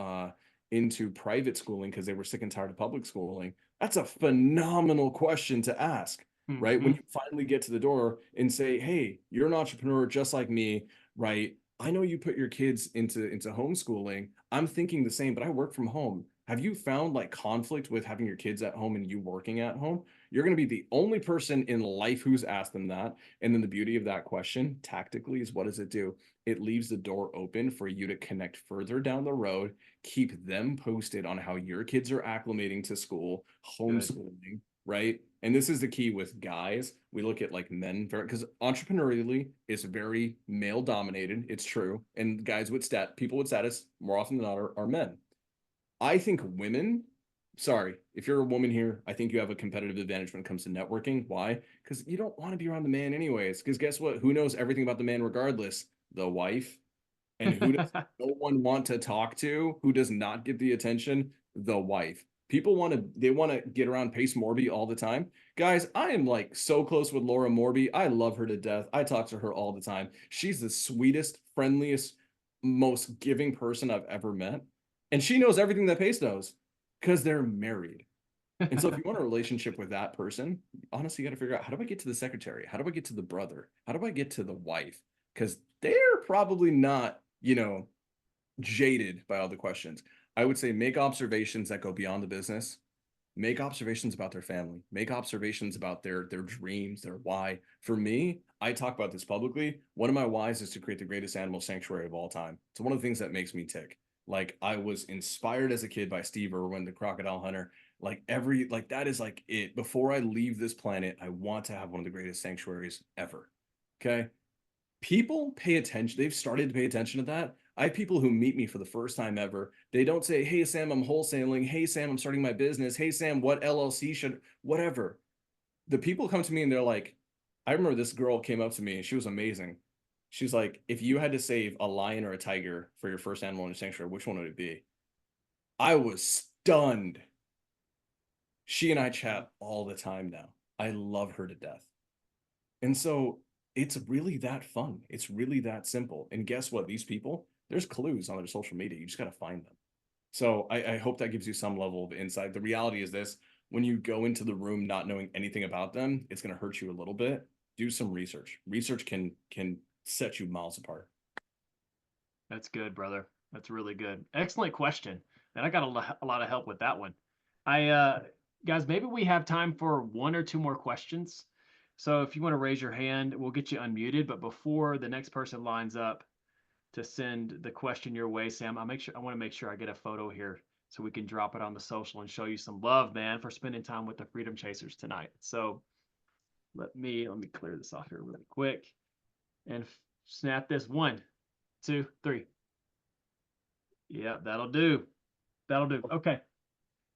private schooling because they were sick and tired of public schooling. That's a phenomenal question to ask, right? When you finally get to the door and say, hey, you're an entrepreneur just like me, right? I know you put your kids into homeschooling. I'm thinking the same, but I work from home. Have you found like conflict with having your kids at home and you working at home? You're going to be the only person in life who's asked them that. And then the beauty of that question tactically is, what does it do? It leaves the door open for you to connect further down the road, keep them posted on how your kids are acclimating to school, homeschooling, right? And this is the key with guys. We look at like men, because entrepreneurially is very male dominated. It's true. And guys with people with status more often than not are men. I think women, sorry, if you're a woman here, I think you have a competitive advantage when it comes to networking. Why? Because you don't want to be around the man anyways. Because guess what? Who knows everything about the man regardless? The wife. And who does no one want to talk to? Who does not get the attention? The wife. People they want to get around Pace Morby all the time. Guys, I am like so close with Laura Morby. I love her to death. I talk to her all the time. She's the sweetest, friendliest, most giving person I've ever met. And she knows everything that Pace knows because they're married. And so if you want a relationship with that person, honestly, you got to figure out, how do I get to the secretary? How do I get to the brother? How do I get to the wife? Because they're probably not, jaded by all the questions. I would say make observations that go beyond the business. Make observations about their family. Make observations about their dreams, their why. For me, I talk about this publicly. One of my whys is to create the greatest animal sanctuary of all time. It's one of the things that makes me tick. Like, I was inspired as a kid by Steve Irwin, the crocodile hunter. Like that is like it. Before I leave this planet, I want to have one of the greatest sanctuaries ever. Okay. People pay attention. They've started to pay attention to that. I have people who meet me for the first time ever. They don't say, "Hey, Sam, I'm wholesaling. Hey, Sam, I'm starting my business. Hey, Sam, what LLC should," whatever. The people come to me and they're like, I remember this girl came up to me and she was amazing. She's like, "If you had to save a lion or a tiger for your first animal in your sanctuary, which one would it be?" I was stunned. She and I chat all the time now. I love her to death. And so it's really that fun. It's really that simple. And guess what? These people, there's clues on their social media. You just got to find them. So I hope that gives you some level of insight. The reality is this: when you go into the room not knowing anything about them, it's going to hurt you a little bit. Do some research. Research can set you miles apart. That's good, brother. That's really good. Excellent question. And I got a lot of help with that one. Guys, maybe we have time for one or two more questions. So if you want to raise your hand, we'll get you unmuted. But before the next person lines up to send the question your way, Sam, I want to make sure I get a photo here so we can drop it on the social and show you some love, man, for spending time with the Freedom Chasers tonight. So let me clear this off here really quick and snap this. 1, 2, 3. Yeah, that'll do. That'll do. Okay.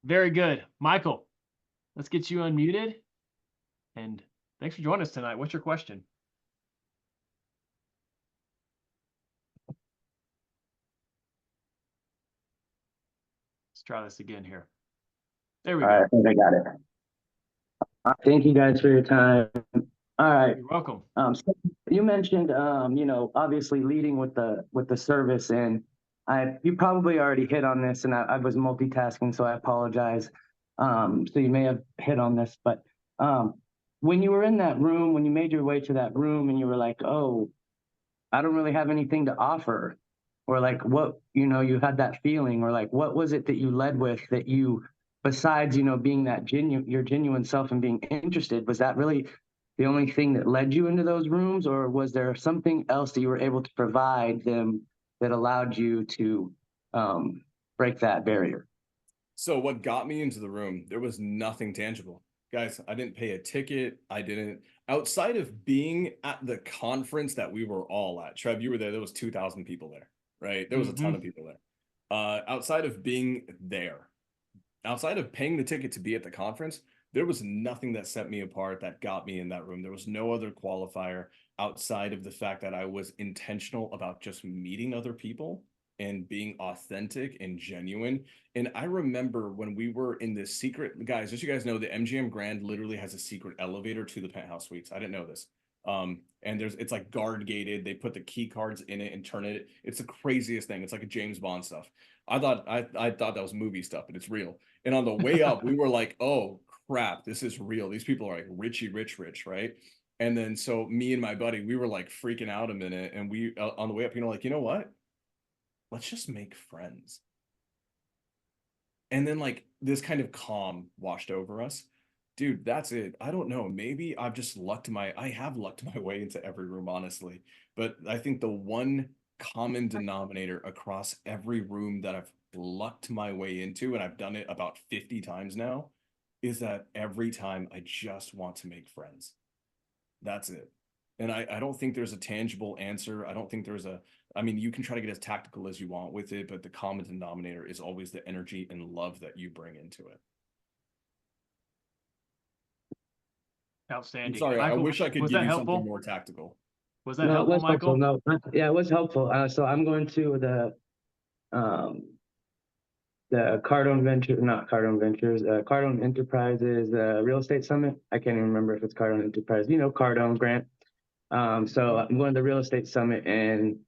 Very good. Michael, let's get you unmuted. And thanks for joining us tonight. What's your question? Let's try this again here. There we All go. right, I think I got it. Thank you guys for your time. All right. You're welcome. So you mentioned, obviously leading with the service, and you probably already hit on this, and I was multitasking, so I apologize. So you may have hit on this, but when you were in that room, when you made your way to that room, and you were like, "Oh, I don't really have anything to offer," or like what, you had that feeling, or like what was it that you led with that you, besides, being that your genuine self and being interested, was that really the only thing that led you into those rooms, or was there something else that you were able to provide them that allowed you to break that barrier? So what got me into the room, there was nothing tangible. Guys, I didn't pay a ticket. I didn't, outside of being at the conference that we were all at. Trev, you were there. There was 2,000 people there, right? There was a ton of people there. Outside of being there, outside of paying the ticket to be at the conference, there was nothing that set me apart that got me in that room. There was no other qualifier outside of the fact that I was intentional about just meeting other people and being authentic and genuine. And I remember when we were in this secret, guys, just so you guys know, the MGM Grand literally has a secret elevator to the penthouse suites. I didn't know this. And it's like guard gated. They put the key cards in it and turn it. It's the craziest thing. It's like a James Bond stuff. I thought that was movie stuff, but it's real. And on the way up, we were like, "Oh crap, this is real. These people are like rich, right?" And then so me and my buddy, we were like freaking out a minute, and we on the way up, like, you know what? Let's just make friends. And then like this kind of calm washed over us. Dude, that's it. I don't know. Maybe I have lucked my way into every room, honestly. But I think the one common denominator across every room that I've lucked my way into, and I've done it about 50 times now, is that every time I just want to make friends. That's it. And I don't think there's a tangible answer. I don't think you can try to get as tactical as you want with it, but the common denominator is always the energy and love that you bring into it. Outstanding. I'm sorry, Michael, I wish I could was give that you helpful? something more tactical. Was that No, it helpful, was Michael? helpful. No, yeah, it was helpful. So I'm going to the Cardone Enterprises Real Estate Summit. I can't even remember if it's Cardone Enterprise. Cardone Grant. So I'm going to the Real Estate Summit in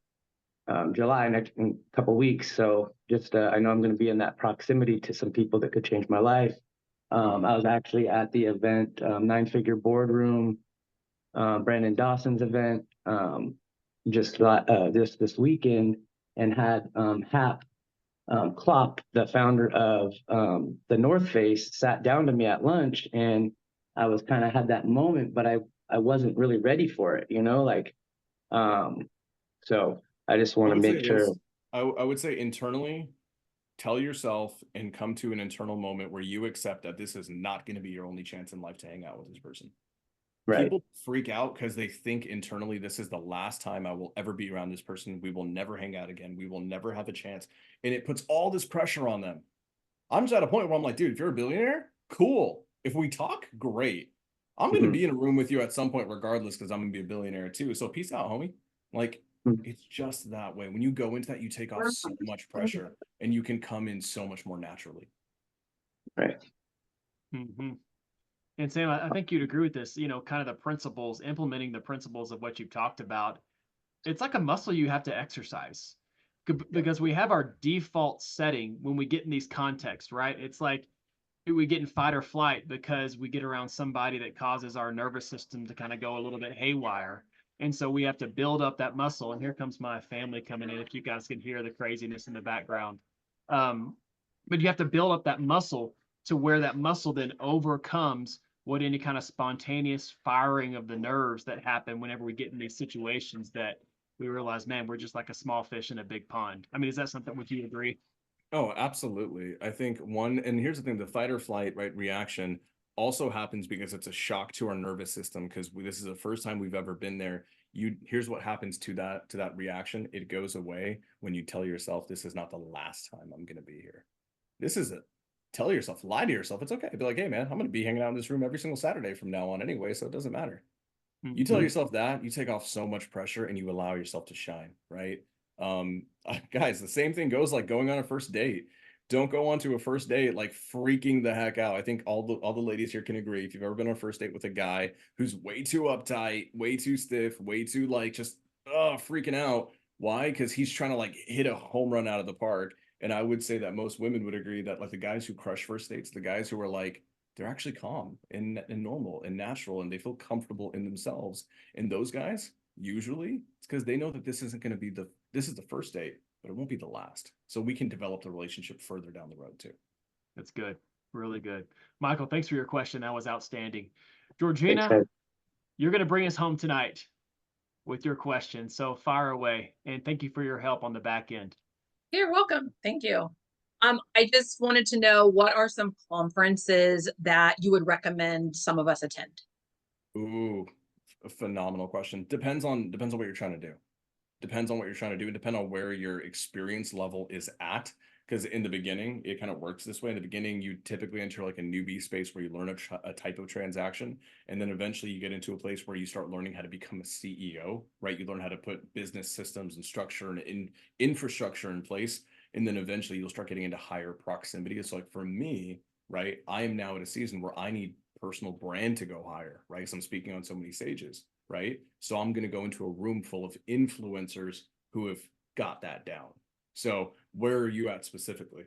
July, in a couple weeks. So just I know I'm going to be in that proximity to some people that could change my life. I was actually at the event, Nine Figure Boardroom, Brandon Dawson's event, just this weekend, and had Hap Klopp, the founder of the North Face, sat down to me at lunch, and I was kind of had that moment, but I wasn't really ready for it, you know, like so I just want to make sure. I would say internally, tell yourself and come to an internal moment where you accept that this is not going to be your only chance in life to hang out with this person. Right. People freak out because they think internally, this is the last time I will ever be around this person. We will never hang out again. We will never have a chance. And it puts all this pressure on them. I'm just at a point where I'm like, dude, if you're a billionaire, cool. If we talk, great. I'm going to be in a room with you at some point regardless, because I'm going to be a billionaire too. So peace out, homie. Like, it's just that way. When you go into that, you take off so much pressure and you can come in so much more naturally. Right. Mm-hmm. And Sam, I think you'd agree with this, you know, kind of the principles, implementing the principles of what you've talked about. It's like a muscle you have to exercise because we have our default setting when we get in these contexts, right? It's like we get in fight or flight because we get around somebody that causes our nervous system to kind of go a little bit haywire. And so we have to build up that muscle. And here comes my family coming in, if you guys can hear the craziness in the background. But you have to build up that muscle to where that muscle then overcomes what any kind of spontaneous firing of the nerves that happen whenever we get in these situations that we realize, man, we're just like a small fish in a big pond. I mean, is that something would you agree? Oh, absolutely. I think and here's the thing, the fight or flight, right, reaction also happens because it's a shock to our nervous system, because this is the first time we've ever been there. Here's what happens to that reaction. It goes away when you tell yourself, this is not the last time I'm going to be here. This is it. Tell yourself, lie to yourself. It's okay. Be like, hey, man, I'm going to be hanging out in this room every single Saturday from now on anyway, so it doesn't matter. You tell yourself that, you take off so much pressure and you allow yourself to shine, right? Guys, the same thing goes like going on a first date. Don't go on to a first date like freaking the heck out. I think all the ladies here can agree. If you've ever been on a first date with a guy who's way too uptight, way too stiff, way too like just freaking out. Why? Because he's trying to like hit a home run out of the park. And I would say that most women would agree that like the guys who crush first dates, the guys who are like, they're actually calm and normal and natural, and they feel comfortable in themselves. And those guys, usually, it's because they know that this isn't going to be this is the first date, but it won't be the last. So we can develop the relationship further down the road too. That's good. Really good. Michael, thanks for your question. That was outstanding. Georgina, you're going to bring us home tonight with your question. So fire away. And thank you for your help on the back end. You're welcome. Thank you. I just wanted to know, what are some conferences that you would recommend some of us attend? Ooh, a phenomenal question. Depends on what you're trying to do. Depends on what you're trying to do. It depends on where your experience level is at. Because in the beginning, it kind of works this way. In the beginning, you typically enter like a newbie space where you learn a type of transaction. And then eventually you get into a place where you start learning how to become a CEO, right? You learn how to put business systems and structure and infrastructure in place. And then eventually you'll start getting into higher proximity. So like for me, right, I am now at a season where I need personal brand to go higher, right? So I'm speaking on so many stages, right? So I'm going to go into a room full of influencers who have got that down. So where are you at specifically?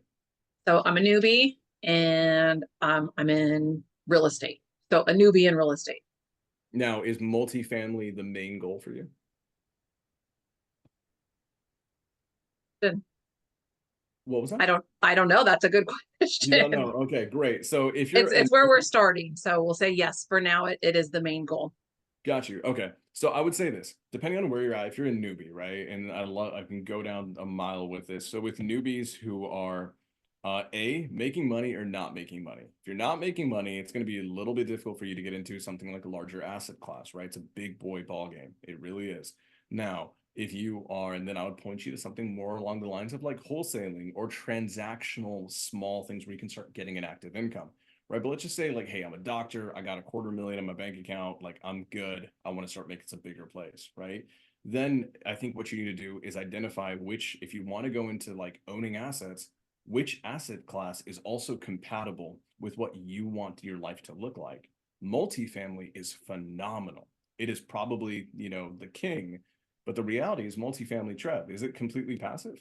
So I'm a newbie and I'm in real estate. So a newbie in real estate. Now, is multifamily the main goal for you? Good. What was that? I don't know. That's a good question. You don't know. Okay, great. So if you're it's where we're starting. So we'll say yes, for now it is the main goal. Got you. Okay. So I would say this, depending on where you're at, if you're a newbie, right? And I can go down a mile with this. So with newbies who are making money or not making money. If you're not making money, it's going to be a little bit difficult for you to get into something like a larger asset class, right? It's a big boy ball game. It really is. Now, if you are, and then I would point you to something more along the lines of like wholesaling or transactional small things where you can start getting an active income. Right. But let's just say like, hey, I'm a doctor. I got $250,000 in my bank account. Like, I'm good. I want to start making some bigger plays. Right. Then I think what you need to do is identify if you want to go into like owning assets, which asset class is also compatible with what you want your life to look like. Multifamily is phenomenal. It is probably, the king. But the reality is multifamily, Trev, is it completely passive?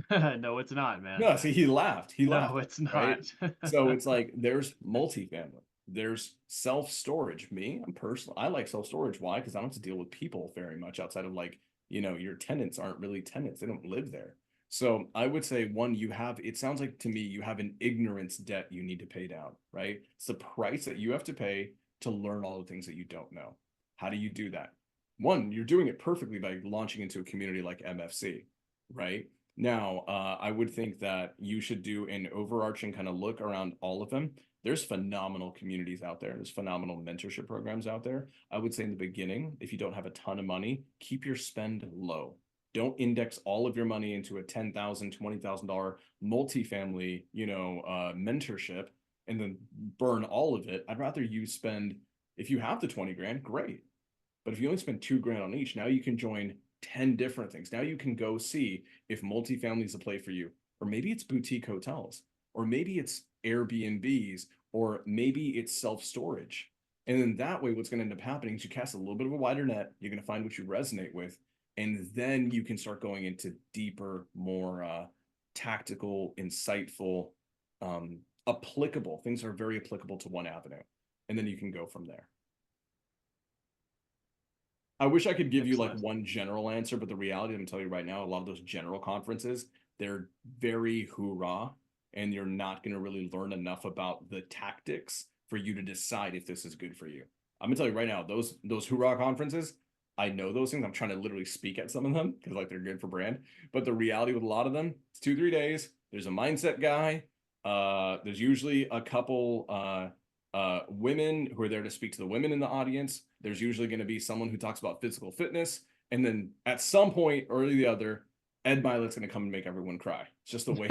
No, it's not, man. No, see, he laughed. He No, laughed, it's right? not. So it's like there's multifamily, there's self-storage. Me, I'm personal. I like self-storage. Why? Because I don't have to deal with people very much outside of like, your tenants aren't really tenants. They don't live there. So I would say one, it sounds like to me, you have an ignorance debt you need to pay down, right? It's the price that you have to pay to learn all the things that you don't know. How do you do that? One, you're doing it perfectly by launching into a community like MFC, right? Now, I would think that you should do an overarching kind of look around all of them. There's phenomenal communities out there. There's phenomenal mentorship programs out there. I would say in the beginning, if you don't have a ton of money, keep your spend low. Don't index all of your money into a $10,000, $20,000 multifamily, mentorship and then burn all of it. I'd rather you spend, if you have the 20 grand, great. But if you only spend 2 grand on each, now you can join 10 different things. Now you can go see if multifamily is a play for you, or maybe it's boutique hotels, or maybe it's Airbnbs, or maybe it's self-storage. And then that way, what's going to end up happening is you cast a little bit of a wider net. You're going to find what you resonate with. And then you can start going into deeper, more tactical, insightful, applicable. Things are very applicable to one avenue. And then you can go from there. I wish I could give you like Excellent. one general answer, but the reality, I'm gonna tell you right now, a lot of those general conferences, they're very hoorah, and you're not gonna really learn enough about the tactics for you to decide if this is good for you. I'm gonna tell you right now, those hoorah conferences, I know those things. I'm trying to literally speak at some of them because like they're good for brand. But the reality with a lot of them, it's 2-3 days. There's a mindset guy. There's usually a couple women who are there to speak to the women in the audience. There's usually going to be someone who talks about physical fitness. And then at some point or the other, Ed Milet's going to come and make everyone cry. It's just the way.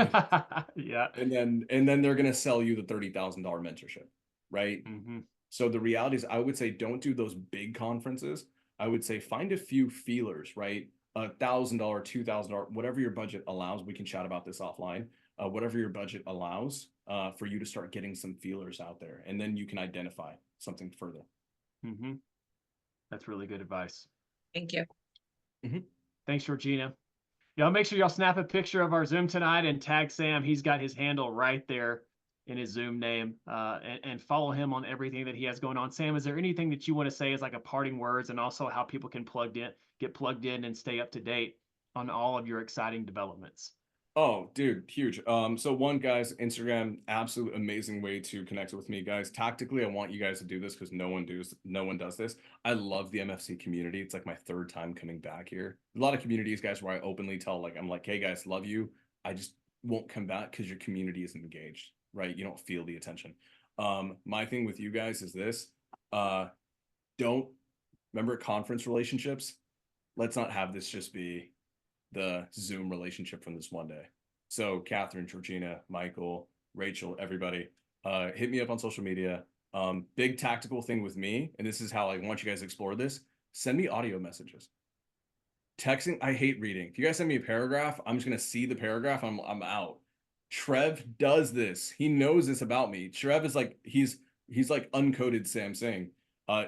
Yeah. And then they're going to sell you the $30,000 mentorship, right? Mm-hmm. So the reality is, I would say don't do those big conferences. I would say find a few feelers, right? $1,000, $2,000, whatever your budget allows. We can chat about this offline. Whatever your budget allows, for you to start getting some feelers out there, and then you can identify something further. Mm-hmm. That's really good advice. Thank you. Thanks, Georgina. Y'all make sure y'all snap a picture of our Zoom tonight and tag Sam. He's got his handle right there in his Zoom name, and follow him on everything that he has going on. Sam, is there anything that you want to say as like a parting words, and also how people can get plugged in and stay up to date on all of your exciting developments? Oh, dude, huge. So one, guys, Instagram, absolute amazing way to connect with me, guys. Tactically, I want you guys to do this because no one does this. I love the MFC community. It's like my third time coming back here. A lot of communities, guys, where I openly tell, like, I'm like, hey guys, love you. I just won't come back because your community isn't engaged, right? You don't feel the attention. My thing with you guys is this. Don't remember conference relationships. Let's not have this just be the Zoom relationship from this one day. So Catherine, Georgina, Michael, Rachel, everybody, hit me up on social media. Big tactical thing with me, and this is how I want you guys to explore this. Send me audio messages. Texting, I hate reading. If you guys send me a paragraph, I'm just gonna see the paragraph. I'm out. Trev does this. He knows this about me. Trev is like he's like uncoded Sam Singh.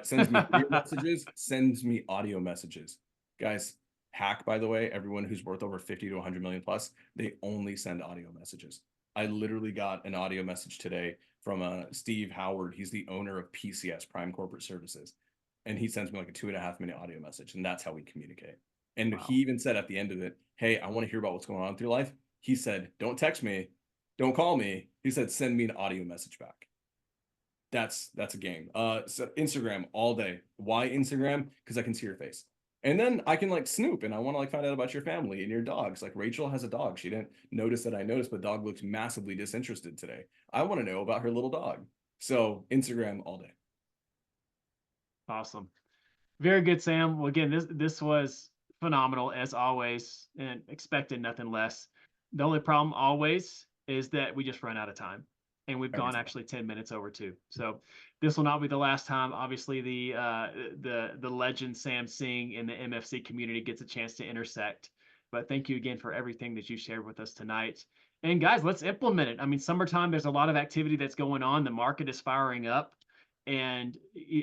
Sends me video messages, sends me audio messages. Guys, hack, by the way, everyone who's worth over 50 to 100 million plus, they only send audio messages. I literally got an audio message today from Steve Howard. He's the owner of PCS, Prime Corporate Services. And he sends me like a 2.5-minute audio message. And that's how we communicate. And Wow. he even said at the end of it, hey, I want to hear about what's going on with your life. He said, don't text me. Don't call me. He said, send me an audio message back. That's a game. So Instagram all day. Why Instagram? Because I can see your face. And then I can like snoop and I want to like find out about your family and your dogs. Like Rachel has a dog. She didn't notice that I noticed, but dog looks massively disinterested today. I want to know about her little dog. So Instagram all day. Awesome. Very good, Sam. Well, again, this was phenomenal as always, and expected nothing less. The only problem always is that we just run out of time, and we've gone actually 10 minutes over too. So this will not be the last time. Obviously, the legend Sam Singh in the MFC community gets a chance to intersect. But thank you again for everything that you shared with us tonight. And guys, let's implement it. I mean, summertime, there's a lot of activity that's going on. The market is firing up. And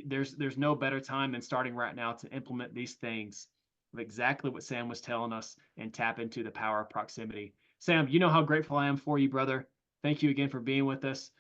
there's no better time than starting right now to implement these things of exactly what Sam was telling us and tap into the power of proximity. Sam, you know how grateful I am for you, brother. Thank you again for being with us.